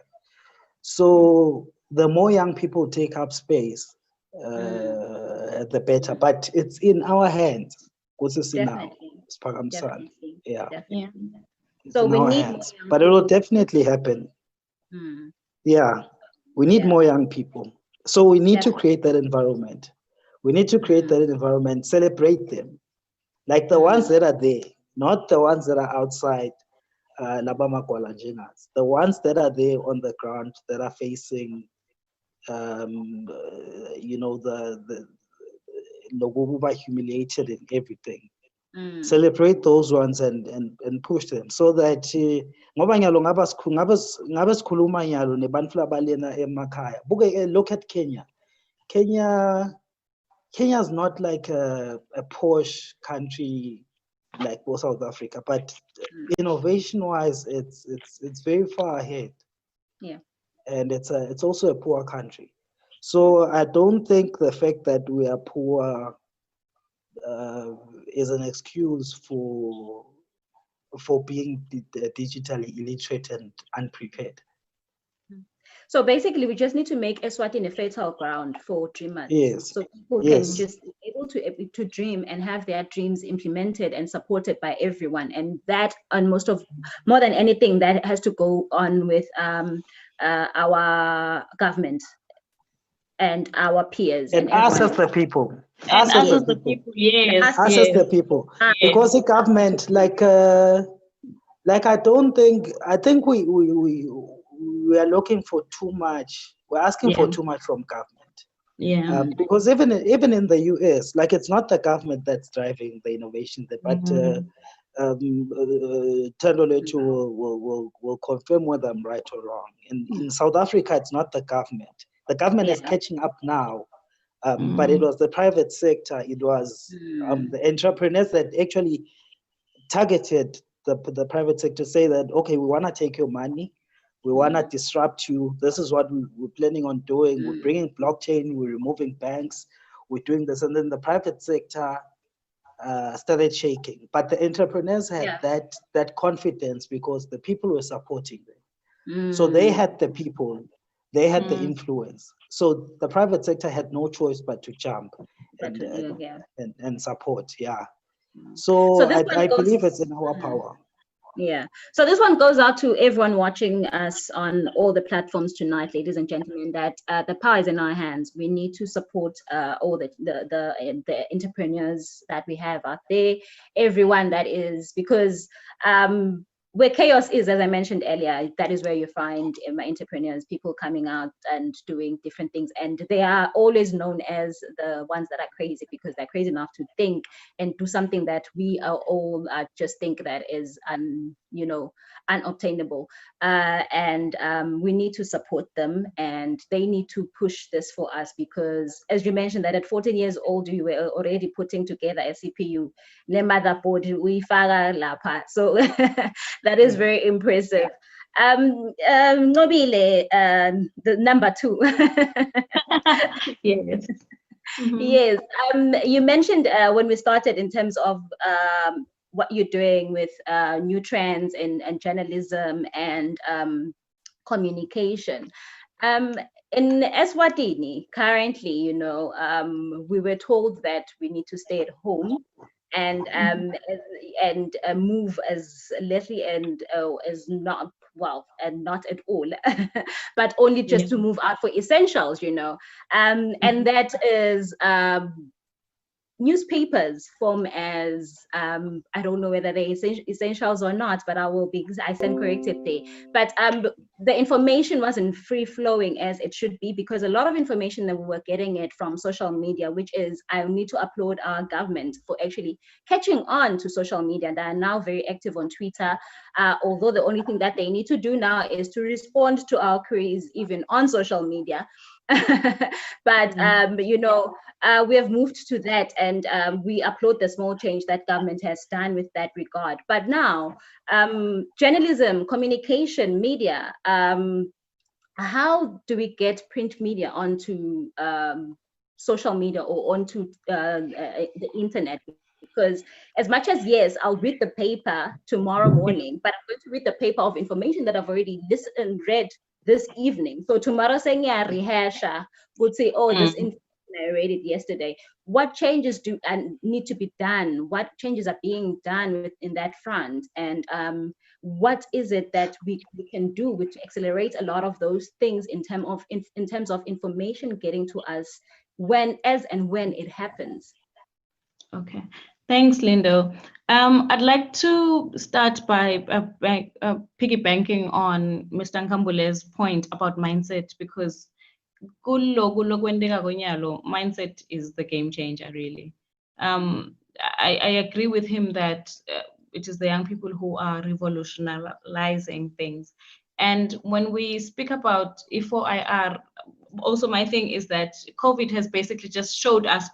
So the more young people take up space, the better. But it's in our hands. Definitely. Yeah. Definitely. It's So in we our need hands, more but it will definitely happen. Yeah, we need more young people. So we need to create that environment. We need to create that environment, celebrate them. Like the ones that are there, not the ones that are outside, the ones that are there on the ground that are facing, the humiliated in everything. Celebrate those ones and push them so that ngoba nyalo ngabe sikhuluma nyalo nebantu labalena emakhaya. Look at Kenya. Kenya is not like a posh country like South Africa, but innovation wise it's very far ahead. Yeah. And it's also a poor country. So I don't think the fact that we are poor is an excuse for being digitally illiterate and unprepared. So basically, we just need to make Eswatini a fertile ground for dreamers. Yes. So people can just be able to dream and have their dreams implemented and supported by everyone. And that, and more than anything, that has to go on with our government and our peers and us as the people. Us as the people, yes. Us as the people. Because the government, like I think we are looking for too much. We're asking for too much from government. Yeah. Because even in the US, like it's not the government that's driving the innovation there, but Tendolete will confirm whether I'm right or wrong. In South Africa, it's not the government. The government is catching up now, but it was the private sector. It was the entrepreneurs that actually targeted the private sector, say that, okay, we want to take your money. We want to disrupt you. This is what we're planning on doing. We're bringing blockchain. We're removing banks. We're doing this. And then the private sector started shaking. But the entrepreneurs had that confidence because the people were supporting them. So they had the people. They had the influence. So the private sector had no choice but to jump and support. Yeah. So I believe it's in our power. Yeah. So this one goes out to everyone watching us on all the platforms tonight, ladies and gentlemen, that the power is in our hands. We need to support all the entrepreneurs that we have out there, everyone that is, because where chaos is, as I mentioned earlier, that is where you find entrepreneurs, people coming out and doing different things. And they are always known as the ones that are crazy because they're crazy enough to think and do something that we are all just think that is unobtainable. And we need to support them, and they need to push this for us because, as you mentioned, that at 14 years old, you were already putting together a CPU, motherboard, so that is very impressive. Nobile, the number 2. Yes. Yes. You mentioned when we started in terms of what you're doing with new trends and journalism and communication. In Eswatini, currently, we were told that we need to stay at home and move as little and as not not at all, but only just to move out for essentials, and that is newspapers form as I don't know whether they're essentials or not, but I stand corrected there. But the information wasn't free flowing as it should be, because a lot of information that we were getting it from social media, which is, I need to applaud our government for actually catching on to social media. They are now very active on Twitter, although the only thing that they need to do now is to respond to our queries even on social media. But we have moved to that, and we applaud the small change that government has done with that regard. But now, journalism, communication, media, how do we get print media onto social media or onto the internet? Because as much as, yes, I'll read the paper tomorrow morning, but I'm going to read the paper of information that I've already listened and read this evening. So tomorrow saying, yeah, rehearsal would say, oh, this narrated yesterday. What changes do and need to be done? What changes are being done in that front? And what is it that we can do to accelerate a lot of those things in terms of information getting to us when it happens? Okay, thanks, Lindo. I'd like to start by piggybacking on Mr. Nkambule's point about mindset, because mindset is the game changer, really. I agree with him that it is the young people who are revolutionizing things. And when we speak about E4IR, also my thing is that COVID has basically just showed us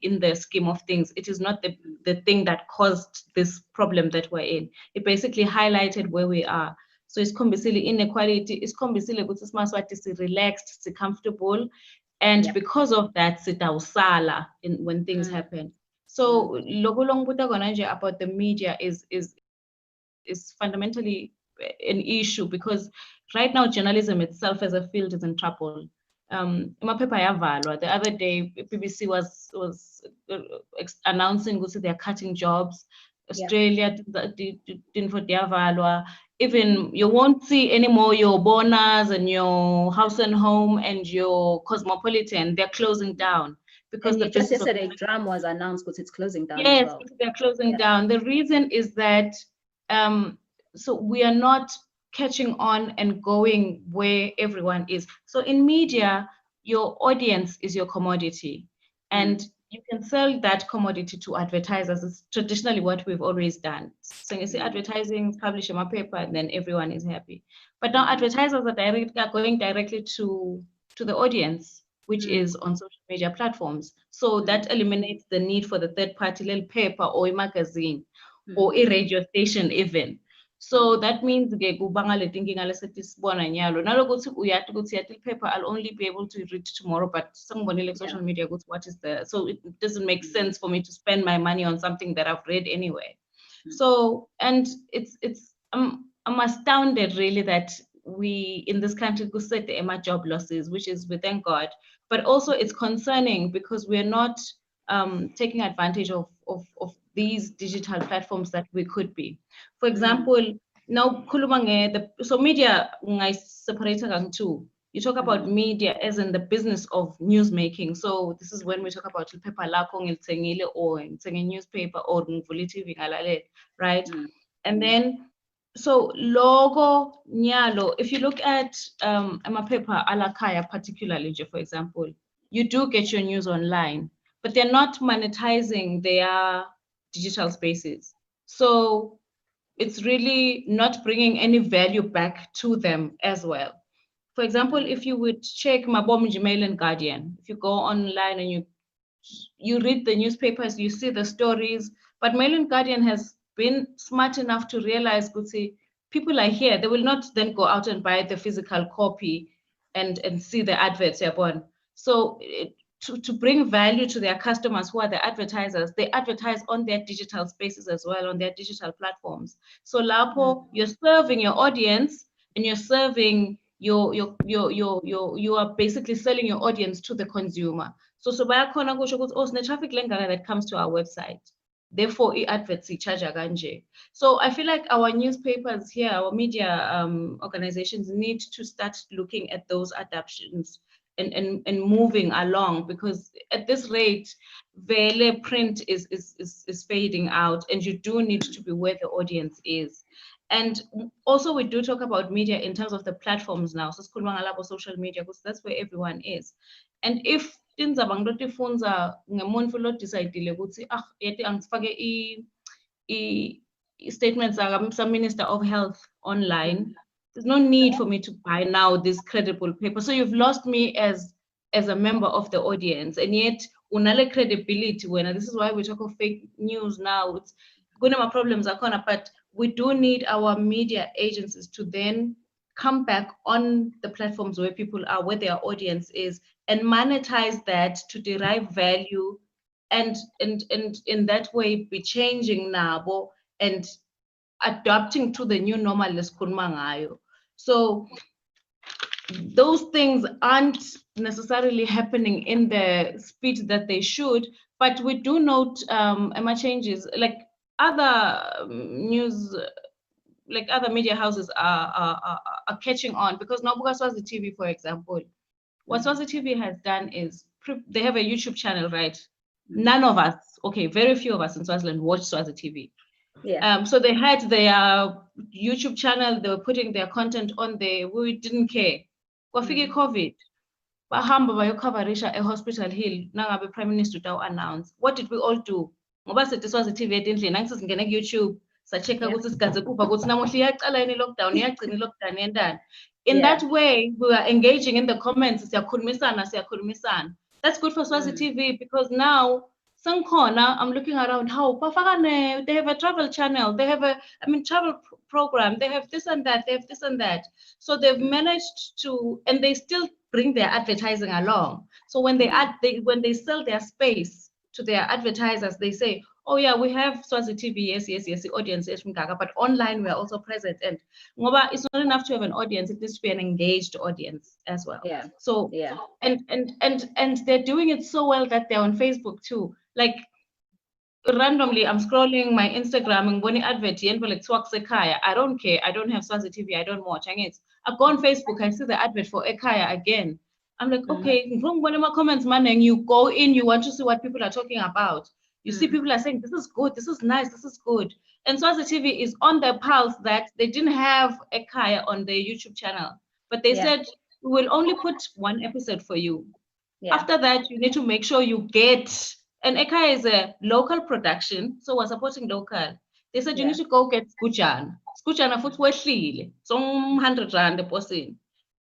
in the scheme of things. It is not the thing that caused this problem that we're in. It basically highlighted where we are. So it's completely inequality, it's completely relaxed, it's comfortable. And because of that, when things happen. So about the media is fundamentally an issue, because right now journalism itself as a field is in trouble. The other day, BBC was announcing that they're cutting jobs. Australia didn't for even you won't see anymore your Bonas and your House and Home and your Cosmopolitan. They're closing down because and just yesterday Drum was announced because it's closing down. Yes, as well. They're closing down. The reason is that so we are not catching on and going where everyone is. So in media, your audience is your commodity, and you can sell that commodity to advertisers. It's traditionally what we've always done. So you see advertising, publish in my paper, and then everyone is happy. But now advertisers are going directly to the audience, which is on social media platforms. So that eliminates the need for the third-party little paper or a magazine or a radio station even. So that means paper, I'll only be able to read tomorrow, but somebody like social media goes, what is the, so it doesn't make sense for me to spend my money on something that I've read anyway. So, and I'm astounded really that we in this country could set the Emma job losses, which is we thank God, but also it's concerning because we're not taking advantage of these digital platforms that we could be. For example, now so media I separate it two. You talk about media as in the business of news making. So this is when we talk about paper or newspaper or TV, right? And then so logo nyalo, if you look at paper alakaya particularly, for example, you do get your news online, but they're not monetizing their digital spaces. So it's really not bringing any value back to them as well. For example, if you would check Mabomji Mail and Guardian, if you go online and you read the newspapers, you see the stories, but Mail and Guardian has been smart enough to realize, people are here, they will not then go out and buy the physical copy and see the adverts upon. So to bring value to their customers who are the advertisers, they advertise on their digital spaces as well, on their digital platforms. So Lapo, you're serving your audience and you're serving you are basically selling your audience to the consumer. So bayakhona kusho ukuthi traffic that comes to our website. Therefore, adverts charge kanje. So I feel like our newspapers here, our media organizations need to start looking at those adaptations and moving along, because at this rate, vele print is fading out, and you do need to be where the audience is. And also we do talk about media in terms of the platforms now. So social media, because that's where everyone is. And if statements are some minister of health online, there's no need for me to buy now this credible paper. So you've lost me as a member of the audience, and yet unale credibility when this is why we talk of fake news now. It's gonna problems are gonna, but we do need our media agencies to then come back on the platforms where people are, where their audience is, and monetize that to derive value, and in that way be changing nabo and adapting to the new normal. So those things aren't necessarily happening in the speed that they should, but we do note changes, like other news, like other media houses are catching on, because Nobuga Swazi TV, for example, what Swazi TV has done is they have a YouTube channel, right? None of us, okay, very few of us in Swaziland watch Swazi TV. Yeah. So they had their YouTube channel, they were putting their content on there, we didn't care. Kwafike COVID, bahamba bayocoverisha eHospital Hill, nangabe Prime Minister announce. What did we all do? Ngoba sithi Swazi TV endlini, nangithi singene ku-YouTube, sachecka ukuthi sigadze kupha ukuthi namuhla iyaqala yini lockdown, iyagcina lockdown yendani. In that way, we are engaging in the comments, siyakhulumisana. That's good for Swazi TV, because now Sankona, I'm looking around, how they have a travel channel, they have a travel program, they have this and that, they have this and that. So they've managed to, and they still bring their advertising along. So when when they sell their space to their advertisers, they say, oh yeah, we have Swazi TV, yes, the audience is from Gaga, but online we are also present. And ngoba, it's not enough to have an audience, it needs to be an engaged audience as well. Yeah. So yeah, and they're doing it so well that they're on Facebook too. Like randomly, I'm scrolling my Instagram and when advert, I don't care, I don't have Swazi TV, I don't watch. I go on Facebook, I see the advert for Ekaya again. I'm like, okay, when my comments, man, and you go in, you want to see what people are talking about. You see people are saying, this is good, this is nice, this is good. And Swazi TV is on the pulse that they didn't have Ekaya on their YouTube channel, but they said, we will only put one episode for you. After that, you need to make sure you get, and Ekaya is a local production, so we're supporting local. They said you need to go get Skuchan. Skuchan are foot some 100 rand a person.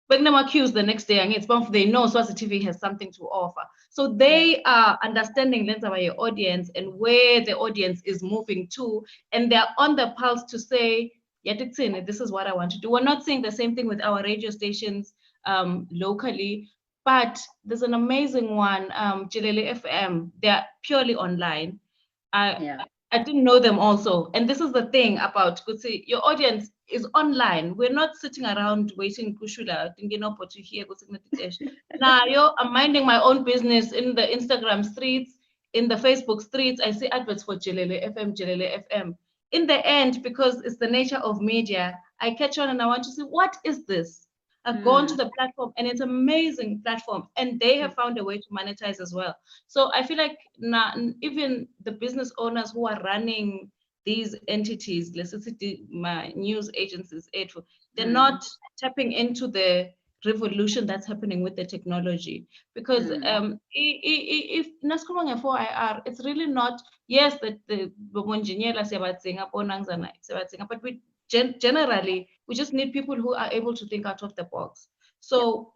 When them accused the next day, and it's they know Swazi TV has something to offer. So they are understanding your audience and where the audience is moving to, and they're on the pulse to say, this is what I want to do. We're not saying the same thing with our radio stations locally, but there's an amazing one, Jilele FM. They're purely online. I didn't know them also. And this is the thing about Kutsi, your audience is online. We're not sitting around waiting Kushula, thinking up what you hear. Now I'm minding my own business in the Instagram streets, in the Facebook streets. I see adverts for Jilele FM. In the end, because it's the nature of media, I catch on and I want to see, what is this? I've gone to the platform and it's an amazing platform, and they have found a way to monetize as well. So I feel like now even the business owners who are running these entities, let's say my news agencies, they're not tapping into the revolution that's happening with the technology, because if it's really not, yes, that the but we generally, we just need people who are able to think out of the box. So,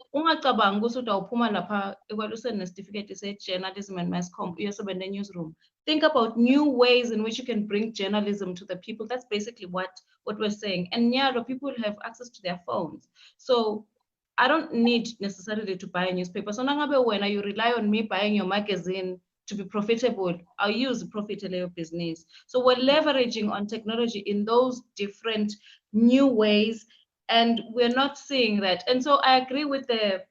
journalism and mass comm, in the newsroom. Think about new ways in which you can bring journalism to the people. That's basically what we're saying. And yeah, the people have access to their phones. So I don't need necessarily to buy a newspaper. So when you rely on me buying your magazine to be profitable, I'll use profitable business. So we're leveraging on technology in those different new ways, and we're not seeing that. And so I agree with the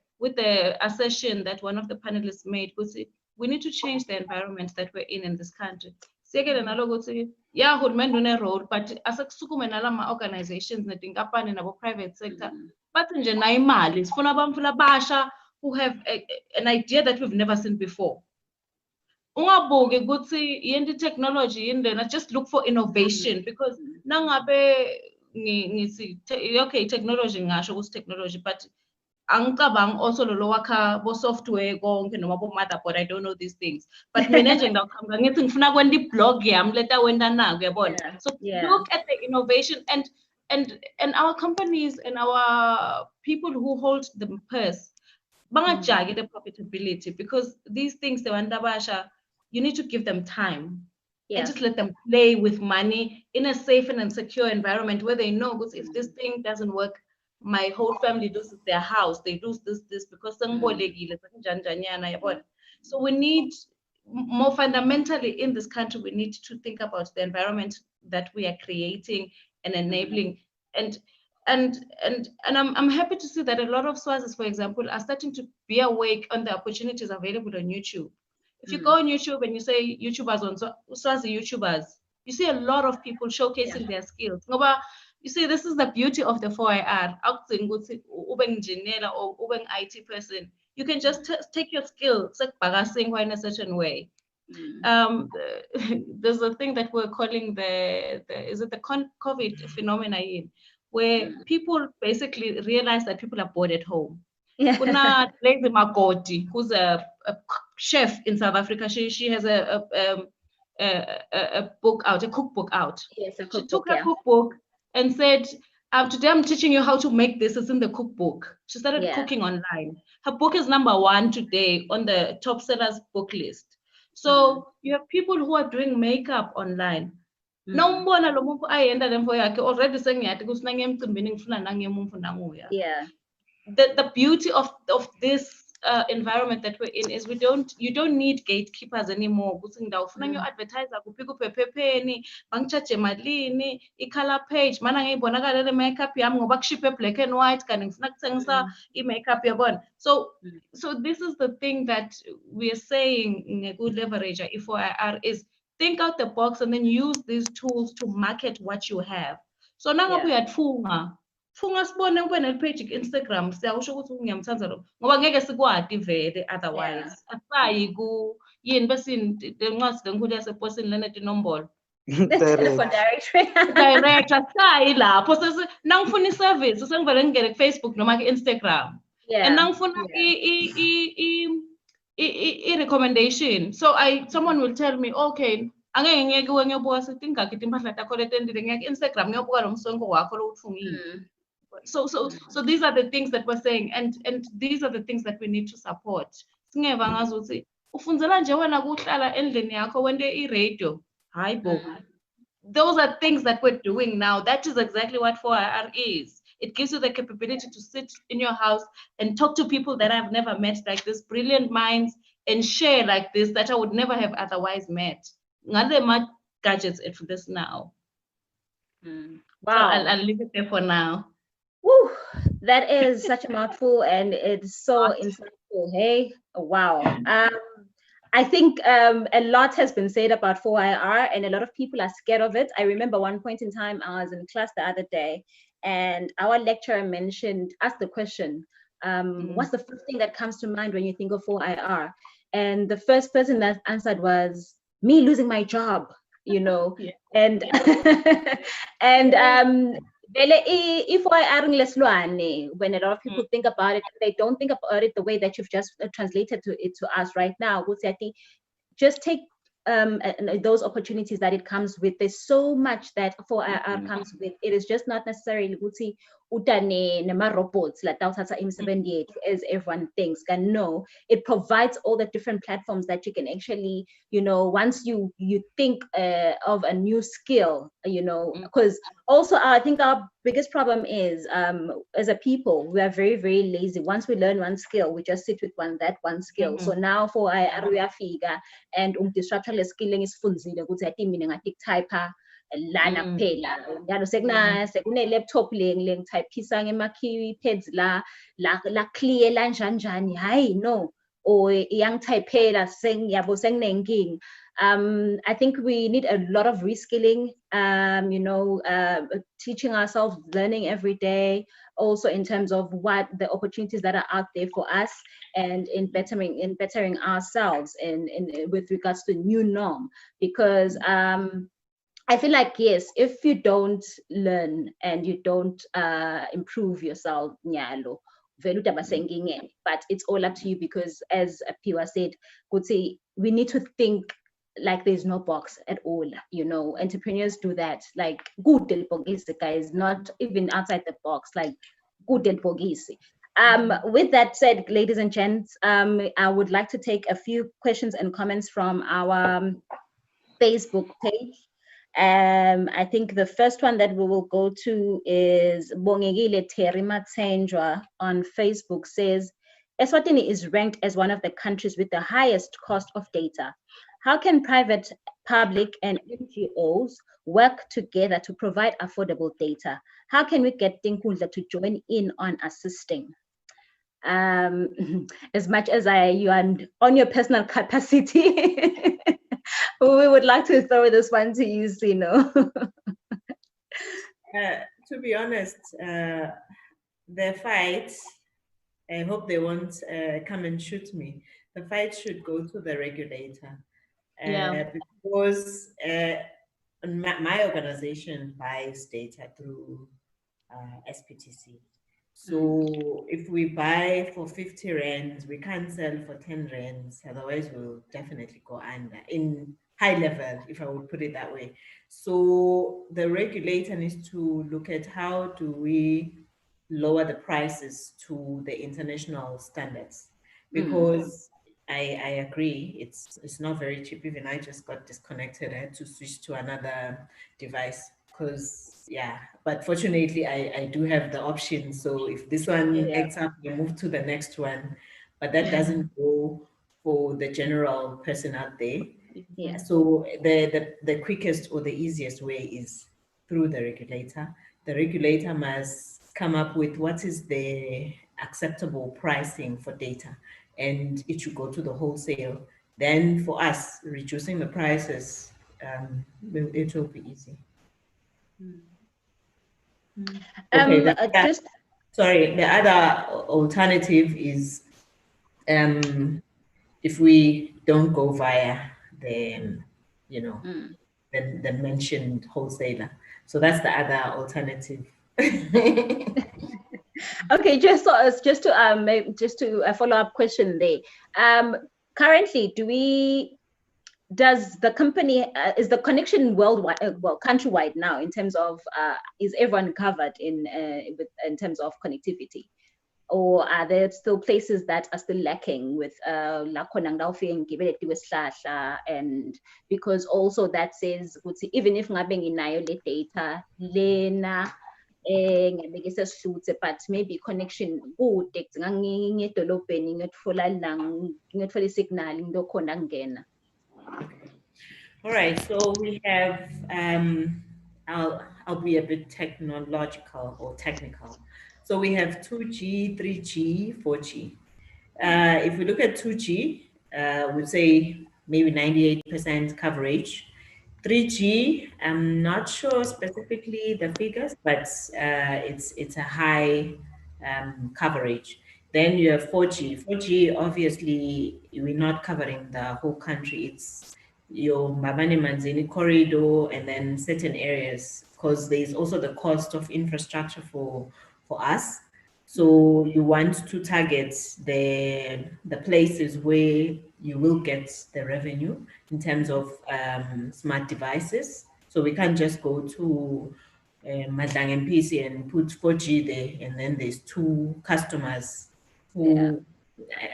assertion that one of the panelists made, because we need to change the environment that we're in this country. Yeah, role, but as a organizations, private sector, but who have an idea that we've never seen before. Technology in there, just look for innovation, because okay, technology, but also the software motherboard, I don't know these things, but blog so look at the innovation and our companies and our people who hold the purse, the profitability, because these things, you need to give them time and just let them play with money in a safe and secure environment where they know, because if this thing doesn't work, my whole family loses their house, they lose this because so we need, more fundamentally in this country, we need to think about the environment that we are creating and enabling. And I'm happy to see that a lot of Swazis, for example, are starting to be awake on the opportunities available on YouTube. If you go on YouTube and you say YouTubers on Swazi YouTubers, you see a lot of people showcasing their skills. You see, this is the beauty of the 4IR. Ube engineer or ube IT person, you can just take your skills in a certain way. There's a thing that we're calling the COVID phenomenon, where people basically realize that people are bored at home. Kuna Lazy Makoti, who's a chef in South Africa. She has a book out, a cookbook out. Yes, a She cookbook, took her cookbook and said, today I'm teaching you how to make this. It's in the cookbook. She started cooking online. Her book is #1 today on the top sellers book list. So you have people who are doing makeup online. Yeah. The beauty of this environment that we're in is you don't need gatekeepers anymore. Advertiser color page makeup black and white makeup so this is the thing that we are saying in a good leverager if is think out the box and then use these tools to market what you have. So now we at Funga sibone ube nepage ku-Instagram siyawusho ukuthi ngiyamthanda lo ngoba ngeke sikwadi vele otherwise asayi ku yini bese lencwadi lenkulu yaseposini lenetinombolo telephone directory direct asayi lapho nangifuna i-service sengivele ngingene ku-Facebook noma ku-Instagram and nangifuna i-recommendation so someone will tell me okay angeke ngiyeke ngiyobuka sithi ingakhi impahla takho letendile ngiyeke Instagram ngiyobuka lo msongo wakho lo uthungile. So these are the things that we're saying, and these are the things that we need to support. Those are things that we're doing now. That is exactly what 4IR is. It gives you the capability to sit in your house and talk to people that I've never met, like this brilliant minds, and share like this that I would never have otherwise met. Gadgets for this now. Wow. So I'll leave it there for now. Woo, that is such a mouthful and it's so insightful. Hey, wow. I think a lot has been said about 4IR and a lot of people are scared of it. I remember one point in time I was in class the other day and our lecturer asked the question, what's the first thing that comes to mind when you think of 4IR? And the first person that answered was me losing my job, you know, and if when a lot of people think about it, they don't think about it the way that you've just translated it to us right now. Just take those opportunities that it comes with. There's so much that 4IR comes with. It is just not necessarily robots as everyone thinks. No, it provides all the different platforms that you can actually, you know, once you think of a new skill, you know, because also I think our biggest problem is as a people, we are very, very lazy. Once we learn one skill, we just sit with that one skill. So now 4IR uyafika and disruption skilling is funzile ukuthi ati mina ngathi typer lana kuphela njalo sekune-laptop le ngithayiphisa ngema-keypads la clear lanjanjani hayi no or iyangithayiphela senginenkinga. I think we need a lot of reskilling, you know, teaching ourselves, learning every day, also in terms of what the opportunities that are out there for us and in bettering ourselves and with regards to new norm. Because I feel like, yes, if you don't learn and you don't improve yourself, but it's all up to you because as Piwa said, we need to think like there's no box at all, you know. Entrepreneurs do that, like good del bogisi, guys, not even outside the box, like good del bogisi. With that said, ladies and gents, I would like to take a few questions and comments from our Facebook page. I think the first one that we will go to is Bongegile Terima Tsenjwa on Facebook says, Eswatini is ranked as one of the countries with the highest cost of data. How can private, public, and NGOs work together to provide affordable data. How can we get Tinkundla to join in on assisting? As much as you are on your personal capacity, we would like to throw this one to you, Sino. To be honest, the fight, I hope they won't come and shoot me. The fight should go to the regulator. Because my organization buys data through SPTC. So if we buy for 50 rands, we can't sell for 10 rands, otherwise we'll definitely go under in high level, if I would put it that way. So the regulator needs to look at how do we lower the prices to the international standards, because I agree, it's not very cheap. Even I just got disconnected. I had to switch to another device because, yeah, but fortunately I do have the option. So if this one acts up, I move to the next one, but that doesn't go for the general person out there. Yeah. So the quickest or the easiest way is through the regulator. The regulator must come up with what is the acceptable pricing for data, and it should go to the wholesale. Then for us, reducing the prices, it will be easy. Okay, sorry, the other alternative is if we don't go via the, the mentioned wholesaler. So that's the other alternative. Okay, just to follow up question there. Currently, does the company is the connection worldwide, countrywide now in terms of is everyone covered in terms of connectivity, or are there still places that are still lacking with and because also that says even if ngabe nginayo le data lena but maybe connection kude ngedolobheni ngiyothola isignal ngiyokhona ngena. All right, so we have I'll be a bit technological or technical. So we have 2G, 3G, 4G. If we look at 2G, we'd say maybe 98% coverage. 3G, I'm not sure specifically the figures, but it's a high coverage. Then you have 4G. 4G, obviously, we're not covering the whole country. It's your Mbabane Manzini corridor and then certain areas, because there's also the cost of infrastructure for us. So you want to target the places where you will get the revenue in terms of smart devices. So we can't just go to Madlang and PC and put 4G there, and then there's two customers who,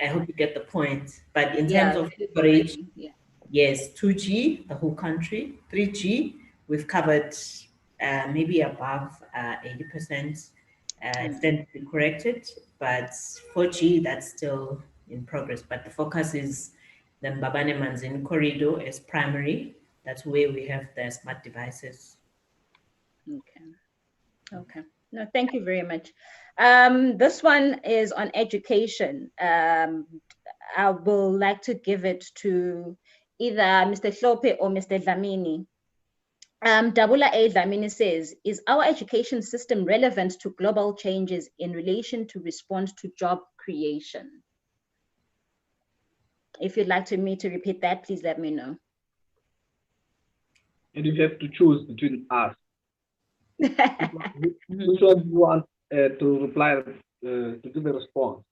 I hope you get the point. But in terms of coverage, yes, 2G, the whole country. 3G, we've covered maybe above 80%. It's then to be corrected, but 4G, that's still in progress. But the focus is the Mbabane Manzini corridor as primary. That's where we have the smart devices. Okay. No, thank you very much. This one is on education. I will like to give it to either Mr. Hlope or Mr. Dlamini. Dabula A. Dlamini says, is our education system relevant to global changes in relation to respond to job creation? If you'd like me to repeat that, please let me know. And you have to choose between us. Which one do you want to reply, to give a response?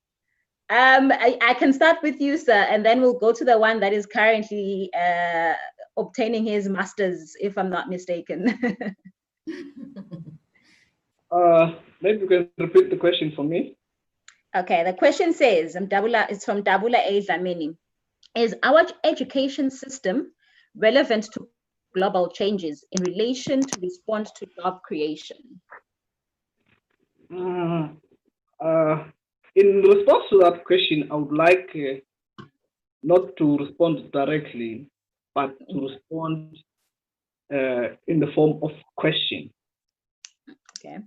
I can start with you, sir, and then we'll go to the one that is currently obtaining his master's, if I'm not mistaken. Maybe you can repeat the question for me. Okay, the question says, it's from Dabula A. Dlamini. Is our education system relevant to global changes in relation to respond to job creation? In response to that question, I would like not to respond directly, but to respond in the form of question. Okay.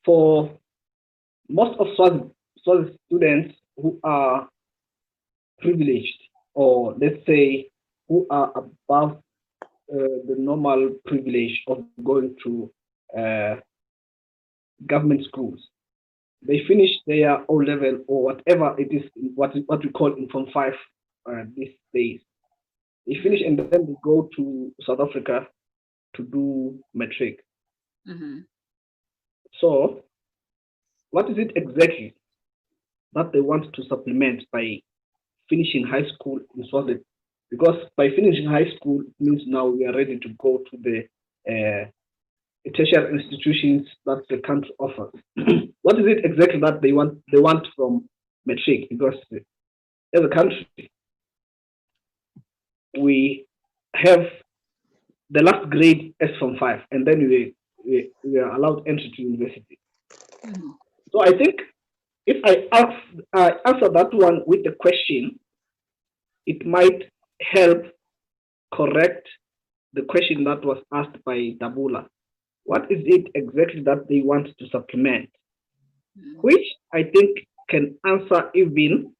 For most of Swazi students who are privileged, or let's say who are above the normal privilege of going to government schools, they finish their O level or whatever it is, what we call in Form 5 these days. They finish and then they go to South Africa to do matric. Mm-hmm. So, what is it exactly that they want to supplement by finishing high school in Swaziland? Because by finishing high school it means now we are ready to go to the tertiary institutions that the country offers. What is it exactly that they want? They want from matric, because as a country we have the last grade as from 5, and then we are allowed entry to university. Mm-hmm. So I think if I answer that one with a question, it might help correct the question that was asked by Dabula. What is it exactly that they want to supplement? Mm-hmm. Which I think can answer even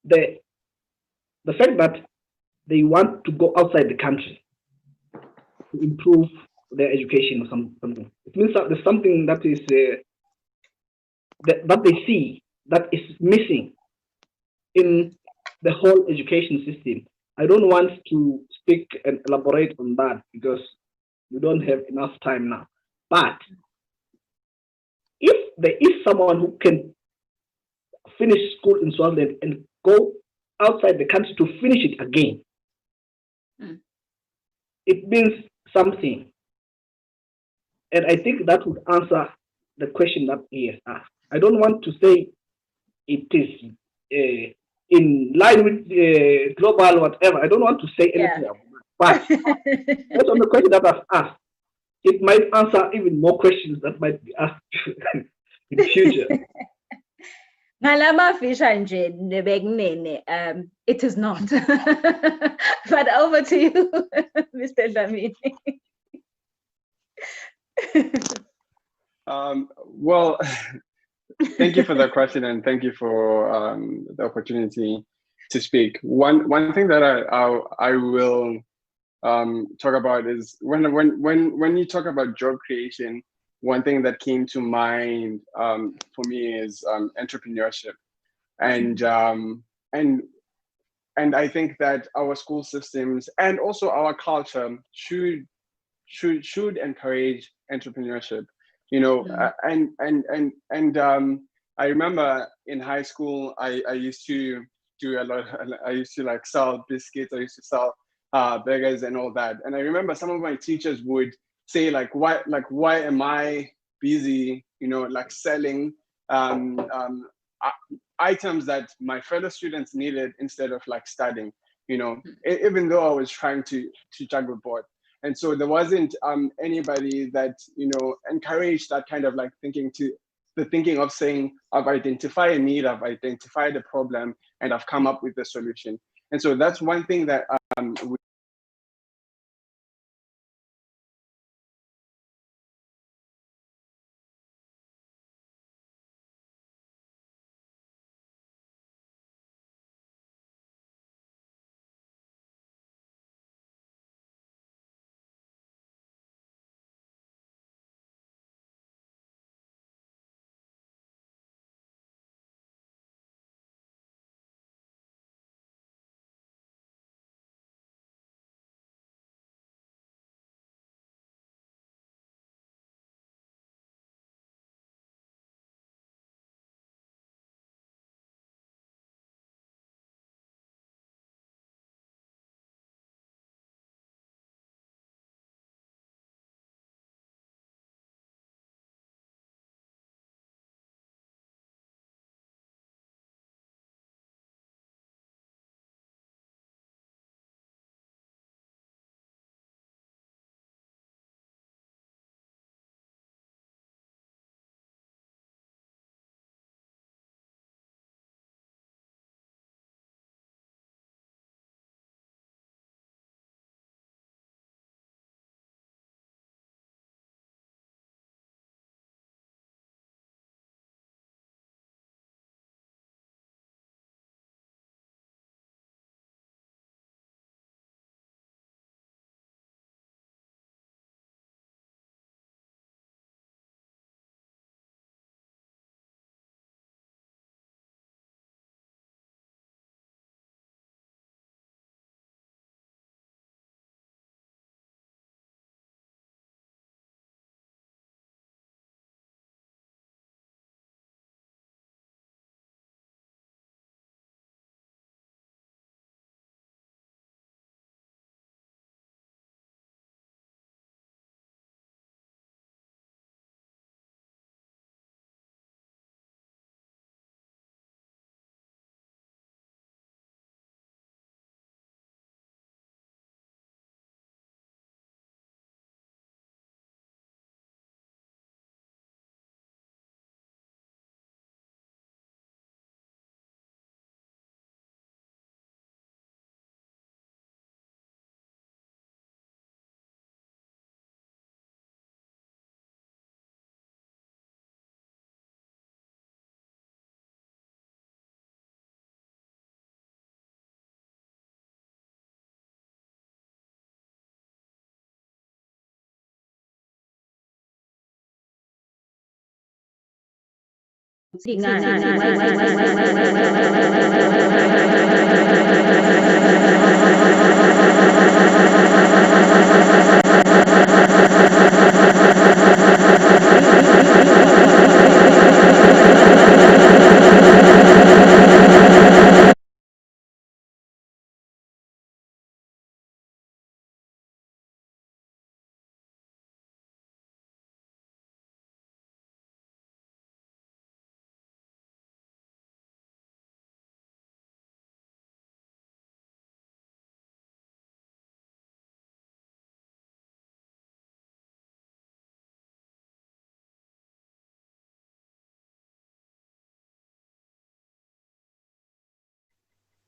the fact that they want to go outside the country to improve their education or something. It means that there's something that is that they see that is missing in the whole education system. I don't want to speak and elaborate on that because we don't have enough time now. But if there is someone who can finish school in Swaziland and go outside the country to finish it again, it means something. And I think that would answer the question that he has asked. I don't want to say it is in line with global whatever. I don't want to say anything about that. But based on the question that I've asked, it might answer even more questions that might be asked in the future. It is not. But over to you, Mr. Dlamini. Well, thank you for the question, and thank you for the opportunity to speak. One thing that I will talk about is when you talk about job creation, one thing that came to mind for me is entrepreneurship, and I think that our school systems and also our culture should encourage entrepreneurship. You know, I remember in high school I used to do a lot. I used to like sell biscuits. I used to sell burgers and all that. And I remember some of my teachers would say why am I busy? You know, like selling items that my fellow students needed instead of like studying. You know, even though I was trying to juggle both. And so there wasn't anybody that, you know, encouraged that kind of like thinking of saying, I've identified a need, I've identified a problem, and I've come up with a solution. And so that's one thing that we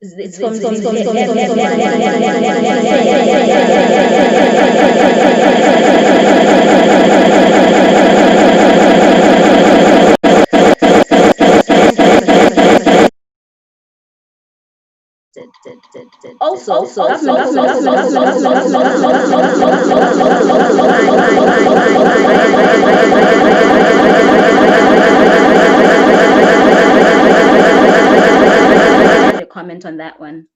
It's from also your comment on that one.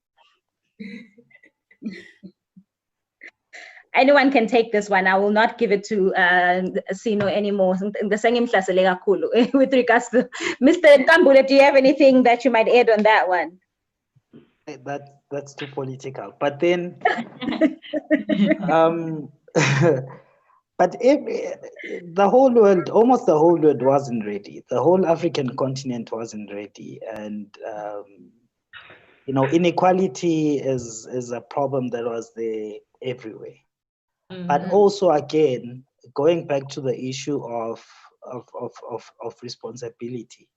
Anyone can take this one. I will not give it to Sino anymore. With regards to Mr. Nkambule, do you have anything that you might add on that one? That's too political. But then, but if the whole world, almost the whole world wasn't ready. The whole African continent wasn't ready, and you know, inequality is a problem that was there everywhere. But also, again, going back to the issue of responsibility,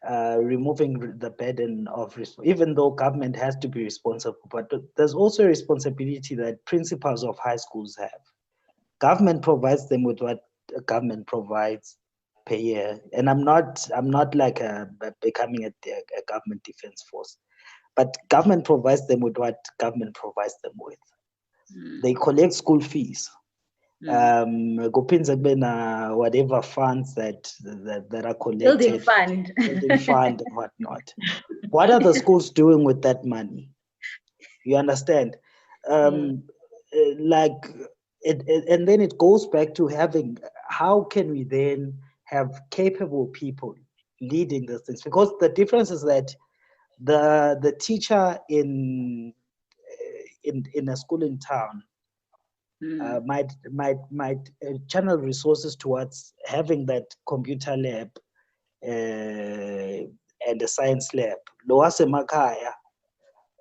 removing the burden of, even though government has to be responsible, but there's also a responsibility that principals of high schools have. Government provides them with what government provides per year, and I'm not like becoming a government defense force, but government provides them with what government provides them with. They collect school fees. Whatever funds that are collected, building fund and whatnot. What are the schools doing with that money? You understand? Like and then it goes back to having, how can we then have capable people leading these things? Because the difference is that the teacher in a school in town might channel resources towards having that computer lab and a science lab. Lo wasemakhaya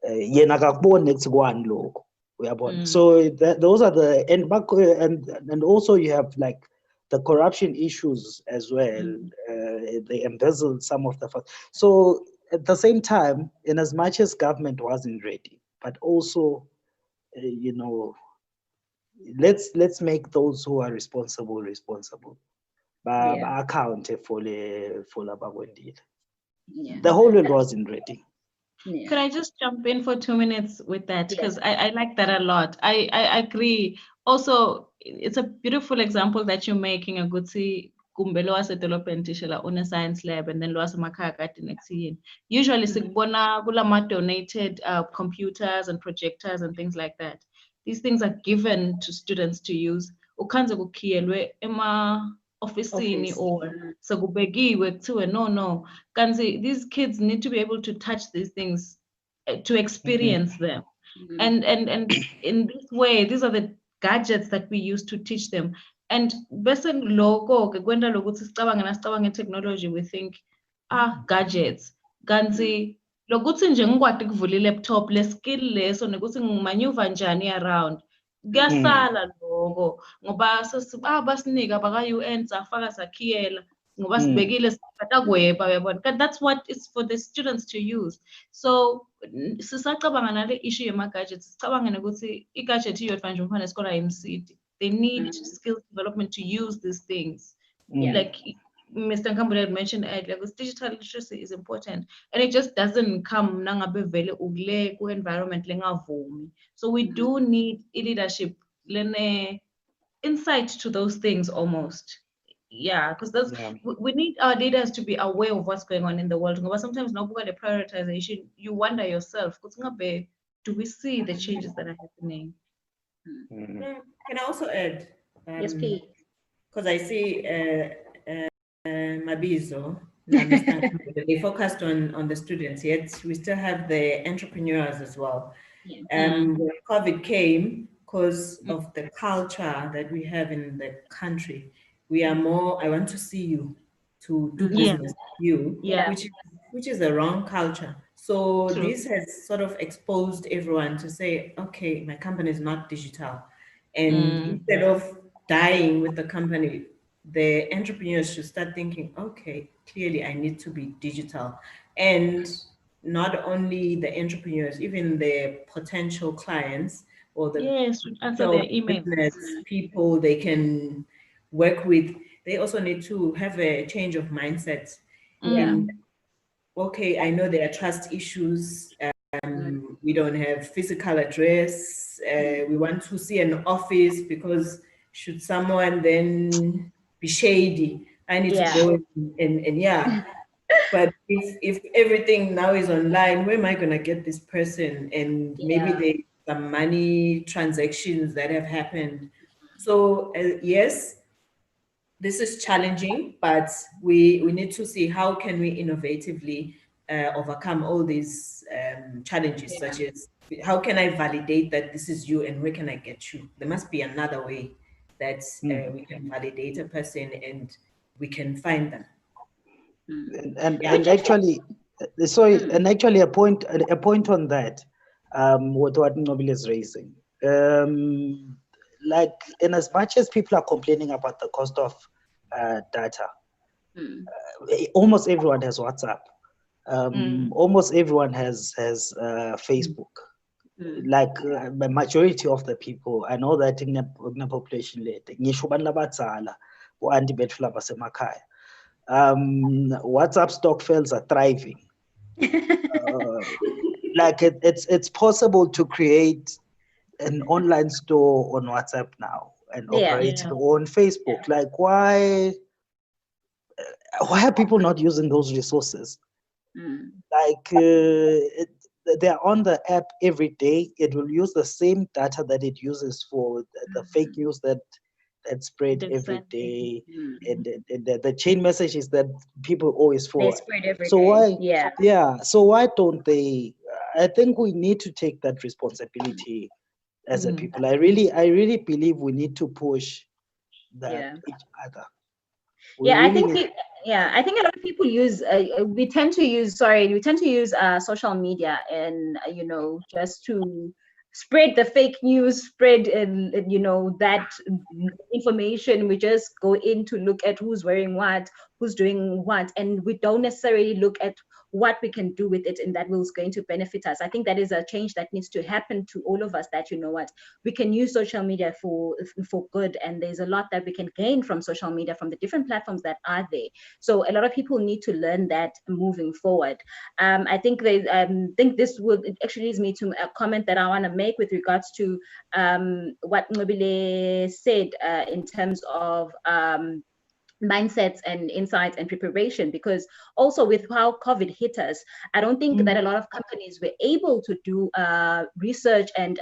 yena akakuboni next one lokho uyabona. So those are the and also you have like the corruption issues as well. They embezzled some of the funds. So at the same time, in as much as government wasn't ready, but also you know, let's make those who are responsible. Account for the whole world wasn't ready. Yeah. Could I just jump in for 2 minutes with that? Because I like that a lot. I agree. Also, it's a beautiful example that you're making, a good see kumbelo development on a science lab and then loas makaka next year. Usually sikbona kula donated computers and projectors and things like that. These things are given to students to use. Ukanza kukhiyelwe ema office or sakubegiwe kuthiwe no. Kanzi, these kids need to be able to touch these things to experience them. And in this way, these are the gadgets that we use to teach them. And bese logo kwenda lokuthi sicabanga technology, we think gadgets. Kanzi lokuthi nje ngikwadi ukuvula i-laptop le skill leso nokuthi ngimaneuver njani around kuyasala lokho ngoba basinika baka-UN safaka sakhiyela ngoba sibekile sibhatakweba uyabona. That's what is for the students to use. So sisacabanga nale issue yema-gadgets, sicabanga nokuthi i-gadget iyodwa nje umfana esikole ayimsidi. They need skill development to use these things. Like Mr. Nkambule had mentioned earlier, because digital literacy is important, and it just doesn't come nangabe vele ugule ku environment lengavumi. So we do need leadership, insight to those things almost. Yeah, because we need our leaders to be aware of what's going on in the world. But sometimes now the prioritization, you wonder yourself, do we see the changes that are happening? Can I also add? Yes, please. Because I see Mabizo, I understand they focused on the students, yet we still have the entrepreneurs as well. When COVID came, because of the culture that we have in the country, we are more, I want to see you to do business with you, which is the wrong culture. So this has sort of exposed everyone to say, okay, my company is not digital. And instead of dying with the company, the entrepreneurs should start thinking, okay, clearly I need to be digital. And not only the entrepreneurs, even the potential clients or the answer their emails. business people they can work with, they also need to have a change of mindset. Okay, I know there are trust issues. We don't have physical address. We want to see an office because should someone then be shady, I need to go and But if everything now is online, where am I gonna get this person? And maybe there's some money transactions that have happened. So yes, this is challenging, but we need to see how can we innovatively overcome all these challenges, such as how can I validate that this is you and where can I get you? There must be another way that we can validate a person and we can find them. And actually, sorry, and actually a point on that, what Nobile is raising. Like, in as much as people are complaining about the cost of data, almost everyone has WhatsApp. Almost everyone has Facebook. Like the majority of the people, I know that in the population later, WhatsApp stock files are thriving. Like it's possible to create an online store on WhatsApp now and operate it on Facebook. Like why are people not using those resources? Like they're on the app every day. It will use the same data that it uses for the fake news that spread every day, and the chain messages that people always forward. They spread every so day. why so why don't they? I think we need to take that responsibility as a people. I really believe we need to push that each other. I think a lot of people use we tend to use social media and just to spread the fake news, spread that information. We just go in to look at who's wearing what, who's doing what, and we don't necessarily look at what we can do with it and that is going to benefit us. I think that is a change that needs to happen to all of us, that we can use social media for good, and there's a lot that we can gain from social media, from the different platforms that are there. So a lot of people need to learn that moving forward. I think this actually leads me to a comment that I want to make with regards to what Nobile said in terms of mindsets and insights and preparation, because also with how COVID hit us, I don't think that a lot of companies were able to do research and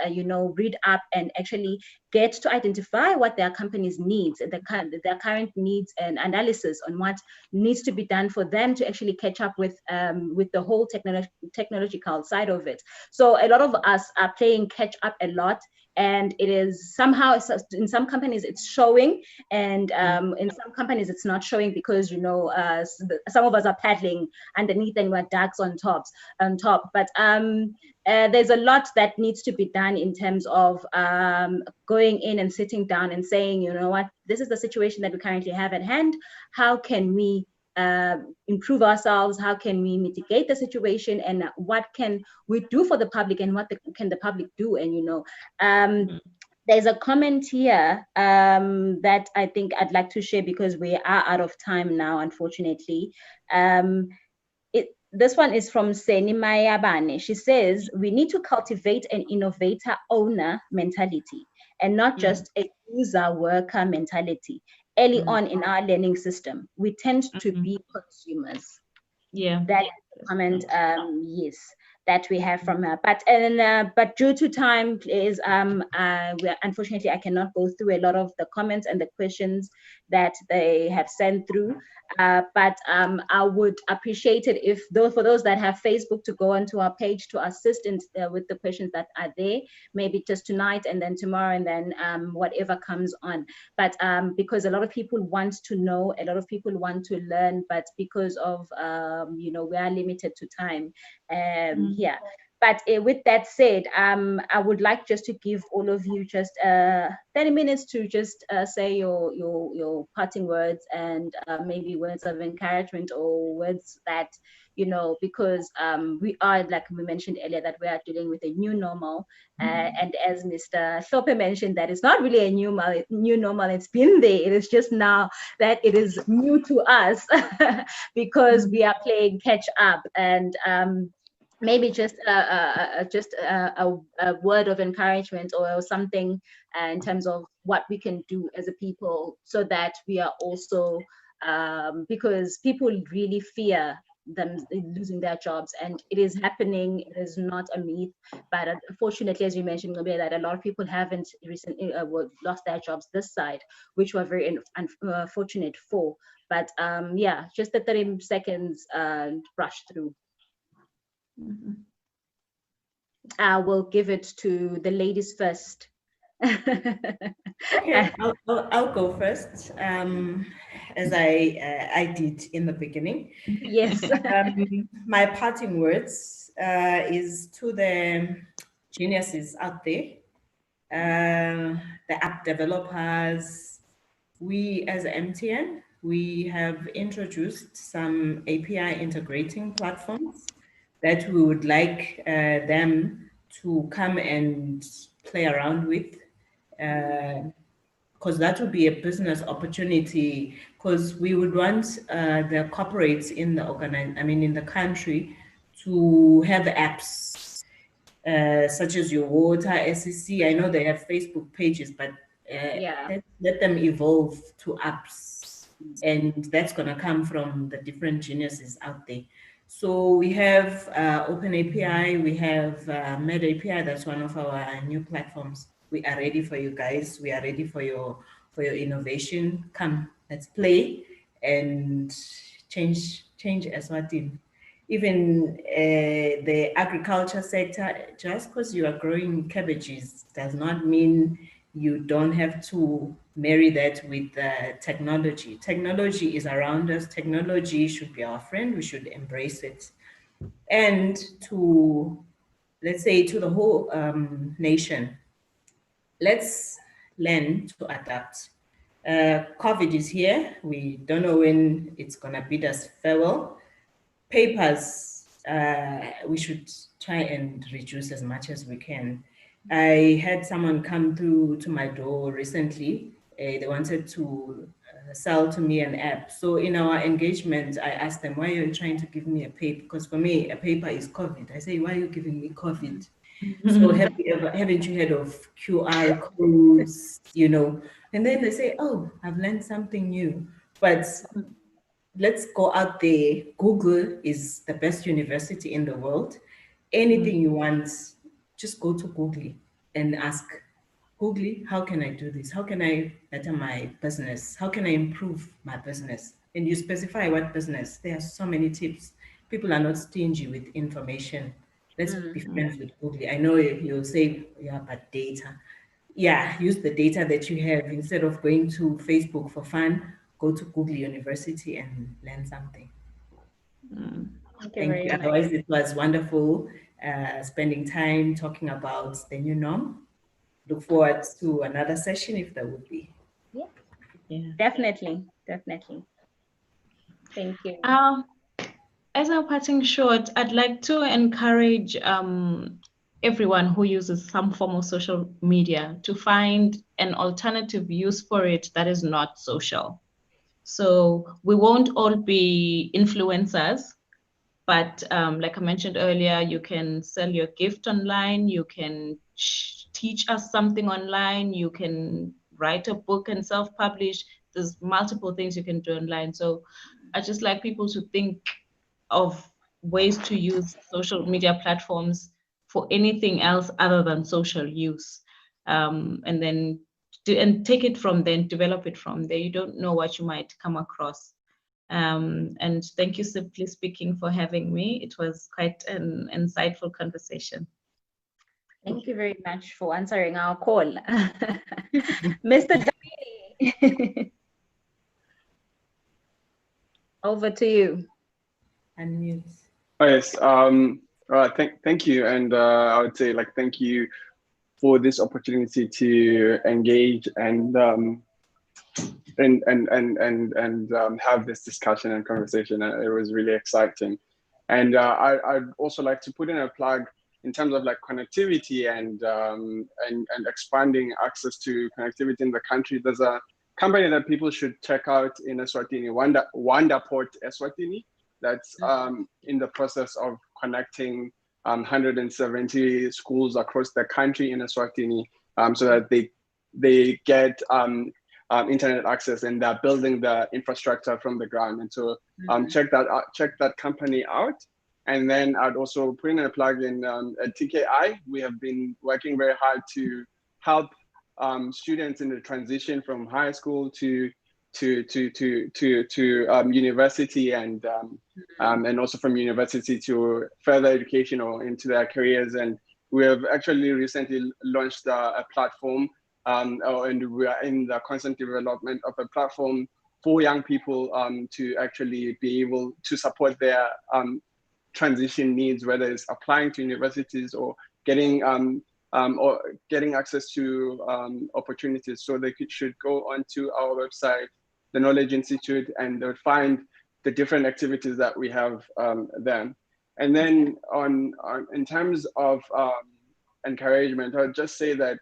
read up and actually get to identify what their company's needs, their current needs, and analysis on what needs to be done for them to actually catch up with the whole technological side of it. So a lot of us are playing catch up a lot, and it is somehow, in some companies it's showing, and in some companies it's not showing, because some of us are paddling underneath and we're ducks on top. But there's a lot that needs to be done in terms of going in and sitting down and saying, what, this is the situation that we currently have at hand. How can we improve ourselves? How can we mitigate the situation? And what can we do for the public? And what can the public do? And there's a comment here that I think I'd like to share, because we are out of time now, unfortunately. This one is from Seni Mayabane. She says, we need to cultivate an innovator owner mentality and not just a user worker mentality. early on in our learning system, we tend to be consumers. Yeah. That comment, yes, that we have from her. But due to time, is unfortunately I cannot go through a lot of the comments and the questions that they have sent through. But I would appreciate it if for those that have Facebook to go onto our page to assist with the questions that are there, maybe just tonight and then tomorrow and then whatever comes on. But because a lot of people want to know, a lot of people want to learn, but because of we are limited to time here. But with that said, I would like just to give all of you just 30 minutes to just say your parting words and maybe words of encouragement or words that, because we are, like we mentioned earlier, that we are dealing with a new normal. And as Mr. Sope mentioned, that it's not really a new normal. It's been there. It is just now that it is new to us because we are playing catch up. And maybe just a word of encouragement or something in terms of what we can do as a people, so that we are also because people really fear them losing their jobs, and it is happening. It is not a myth, but unfortunately, as you mentioned, Ngobe, that a lot of people haven't recently lost their jobs this side, which we're very unfortunate for. But yeah, just the 30 seconds brush through. I will give it to the ladies first. Okay, I'll go first, as I did in the beginning. Yes. My parting words is to the geniuses out there, the app developers. We as MTN, we have introduced some API integrating platforms that we would like them to come and play around with, because that would be a business opportunity, because we would want the corporates in the country to have apps such as your water, SEC. I know they have Facebook pages, but let them evolve to apps, and that's going to come from the different geniuses out there. So we have Open API, we have Med API. That's one of our new platforms. We are ready for you guys. We are ready for your innovation. Come, let's play and change Eswatini. Even the agriculture sector, just because you are growing cabbages does not mean you don't have to marry that with technology. Technology is around us. Technology should be our friend. We should embrace it. And let's say to the whole nation, let's learn to adapt. COVID is here. We don't know when it's going to bid us farewell. Papers, we should try and reduce as much as we can. I had someone come through to my door recently. They wanted to sell to me an app. So in our engagement, I asked them, why are you trying to give me a paper? Because for me, a paper is COVID. I say, why are you giving me COVID? So haven't you heard of QR codes, And then they say, oh, I've learned something new. But let's go out there. Google is the best university in the world. Anything you want, just go to Google and ask, Google, how can I do this? How can I better my business? How can I improve my business? And you specify what business. There are so many tips. People are not stingy with information. Let's be friends with Google. I know you'll say, yeah, but data. Yeah, use the data that you have. Instead of going to Facebook for fun, go to Google University and learn something. Thank you. Otherwise, it was wonderful spending time talking about the new norm. Look forward to another session if there would be. Yeah. Definitely. Thank you. As I'm parting short, I'd like to encourage everyone who uses some form of social media to find an alternative use for it that is not social. So we won't all be influencers, but like I mentioned earlier, you can sell your gift online, you can teach us something online, you can write a book and self-publish. there's multiple things you can do online. So I just like people to think of ways to use social media platforms for anything else other than social use, and then take it from there, develop it from there. You don't know what you might come across. And thank you, Simply Speaking, for having me. It was quite an insightful conversation. Thank you very much for answering our call. Mr. Damini, over to you. Unmute. Oh, yes. Thank you, and I would say thank you for this opportunity to engage and have this discussion and conversation. It was really exciting, and I'd also like to put in a plug in terms of connectivity and expanding access to connectivity in the country. There's a company that people should check out in Eswatini, Wandaport Eswatini, that's in the process of connecting 170 schools across the country in Eswatini, so that they get internet access, and they're building the infrastructure from the ground. And so check that company out. And then I'd also put in a plug in at TKI. We have been working very hard to help students in the transition from high school to university, and also from university to further education or into their careers. And we have actually recently launched a platform, and we are in the constant development of a platform for young people to actually be able to support their transition needs, whether it's applying to universities or getting access to opportunities. So they should go onto our website, the Knowledge Institute, and they'll find the different activities that we have there. And then in terms of encouragement, I'll just say that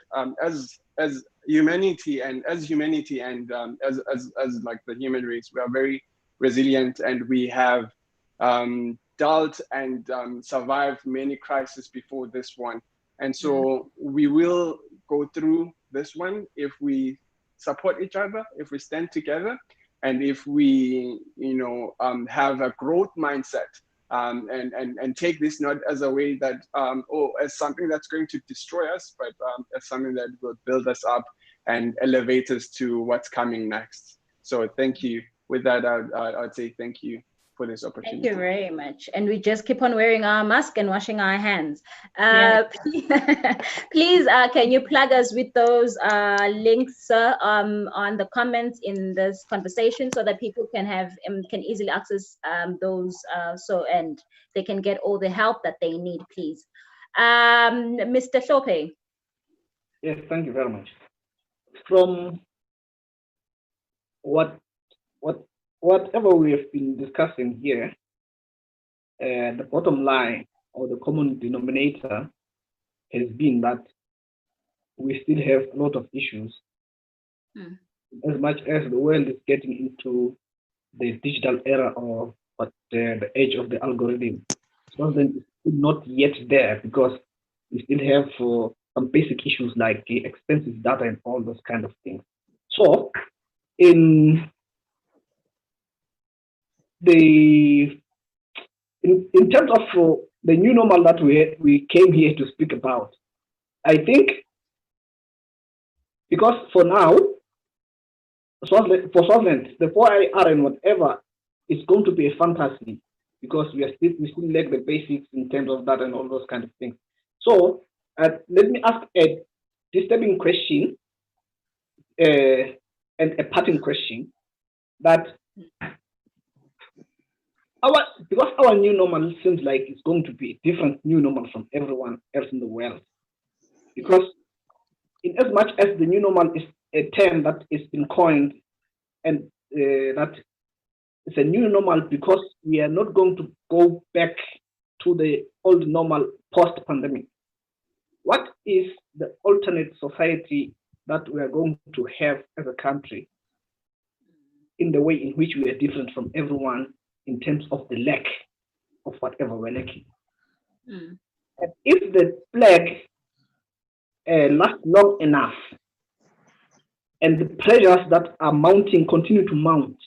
as humanity and as the human race, we are very resilient, and we have dealt and survived many crises before this one. And so we will go through this one if we support each other, if we stand together, and if we, have a growth mindset, and take this not as a way that, or as something that's going to destroy us, but as something that will build us up and elevate us to what's coming next. So thank you. With that, I'd say thank you for this opportunity. Thank you very much. And we just keep on wearing our mask and washing our hands. Please, can you plug us with those links on the comments in this conversation, so that people can easily access those, and they can get all the help that they need, please. Mr. Shope. Yes, thank you very much. From whatever we have been discussing here, the bottom line or the common denominator has been that we still have a lot of issues. As much as the world is getting into the digital era or the age of the algorithm, something is still not yet there, because we still have some basic issues like the expensive data and all those kind of things. So in terms of the new normal that we came here to speak about, I think, because for now, for Swaziland, the 4IR and whatever is going to be a fantasy, because we still lack the basics in terms of that and all those kind of things. So let me ask a disturbing question and a parting question, that because our new normal seems like it's going to be a different new normal from everyone else in the world. Because in as much as the new normal is a term that has been coined, and that it's a new normal because we are not going to go back to the old normal post-pandemic. What is the alternate society that we are going to have as a country, in the way in which we are different from everyone in terms of the lack of whatever we're lacking? And if the plague lasts long enough, and the pressures that are mounting continue to mount.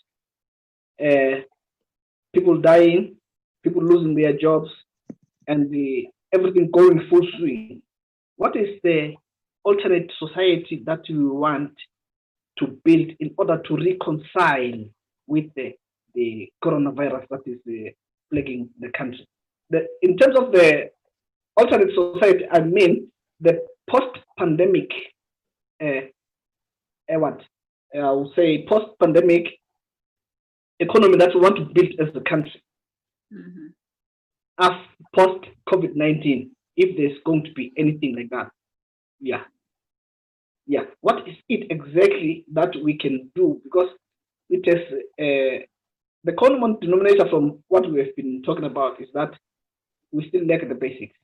People dying, people losing their jobs, and everything going full swing. What is the alternate society that we want to build in order to reconcile with the coronavirus that is plaguing the country? In terms of the alternate society, I mean the post-pandemic, what I would say, post-pandemic economy that we want to build as a country. Mm-hmm. As post COVID-19, if there's going to be anything like that. Yeah. What is it exactly that we can do? Because it is the common denominator from what we have been talking about is that we still lack the basics.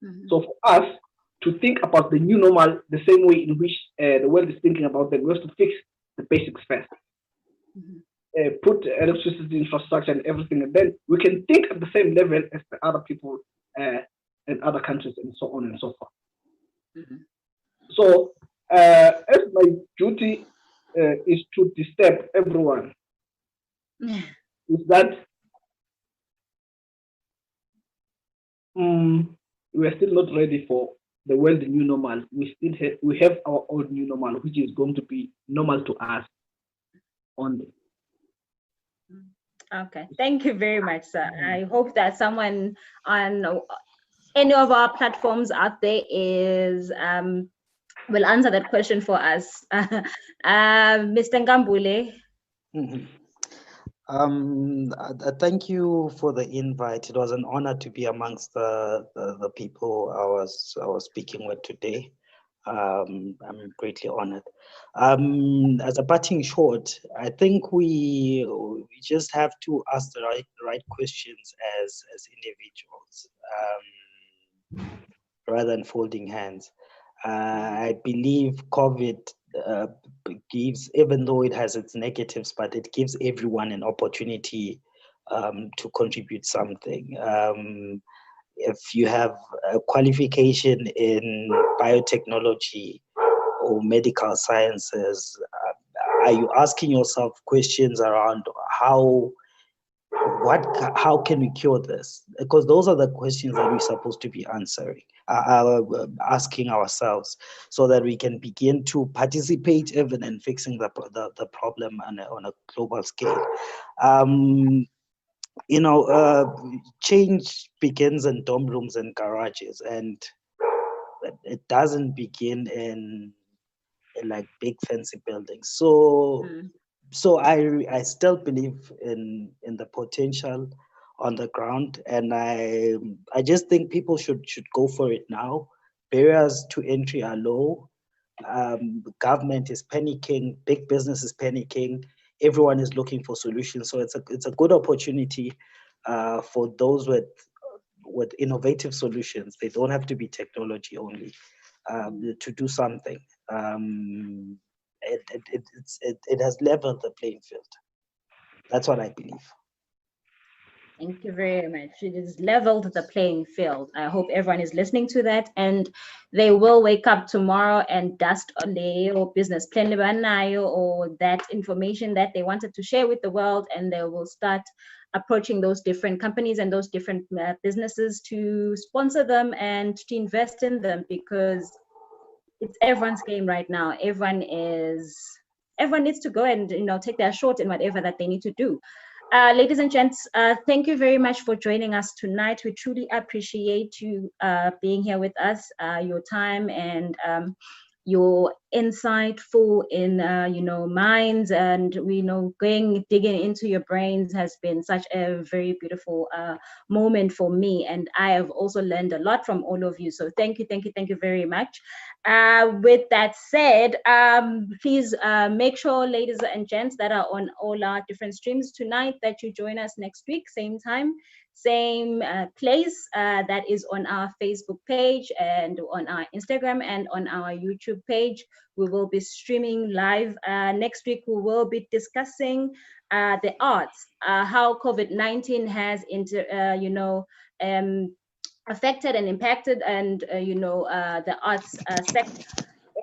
Mm-hmm. So for us to think about the new normal the same way in which the world is thinking about them, we have to fix the basics first. Mm-hmm. Put electricity infrastructure and everything, and then we can think at the same level as the other people in other countries and so on and so forth. Mm-hmm. So as my duty is to disturb everyone, is that we are still not ready for the world new normal. We have our own new normal, which is going to be normal to us only. Okay, thank you very much, sir. I hope that someone on any of our platforms out there will answer that question for us. Mr. Ngambule. Mhm. Thank you for the invite. It was an honor to be amongst the people I was speaking with today. I'm greatly honored. As a parting shot, I think we just have to ask the right questions as individuals, rather than folding hands. I believe COVID gives, even though it has its negatives, but it gives everyone an opportunity to contribute something. If you have a qualification in biotechnology or medical sciences, are you asking yourself questions around how can we cure this? Because those are the questions that we're supposed to be asking ourselves, so that we can begin to participate even in fixing the problem on a global scale. Change begins in dorm rooms and garages, and it doesn't begin in like big fancy buildings. So I still believe in the potential on the ground, and I just think people should go for it now. Barriers to entry are low. Government is panicking, big business is panicking. Everyone is looking for solutions. So it's a good opportunity for those with innovative solutions. They don't have to be technology only to do something. It has leveled the playing field. That's what I believe. Thank you very much. It has leveled the playing field. I hope everyone is listening to that, and they will wake up tomorrow and dust on their business plan or that information that they wanted to share with the world, and they will start approaching those different companies and those different businesses to sponsor them and to invest in them, because it's everyone's game right now. Everyone needs to go and take their shot in whatever that they need to do. Ladies and gents, thank you very much for joining us tonight. We truly appreciate you being here with us, your time and your insightful in minds, and we know digging into your brains has been such a very beautiful moment for me, and I have also learned a lot from all of you. So thank you very much. With that said, please make sure, ladies and gents that are on all our different streams tonight, that you join us next week, same time, same place, that is on our Facebook page and on our Instagram and on our YouTube page. We will be streaming live. Next week, we will be discussing the arts, how COVID-19 has affected and impacted and the arts sector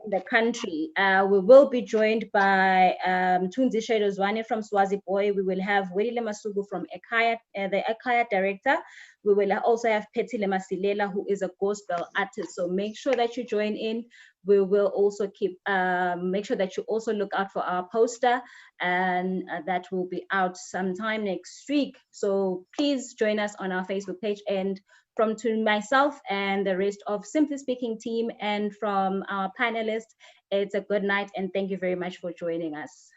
the country. We will be joined by Tunzi Shedozwane from Swazi Boy. We will have Welile Masugu from Ekaya, the Ekaya director. We will also have Petile Masilela, who is a gospel artist. So make sure that you join in. We will also make sure that you also look out for our poster, and that will be out sometime next week. So please join us on our Facebook page. And from to myself and the rest of Simply Speaking team and from our panelists, it's a good night and thank you very much for joining us.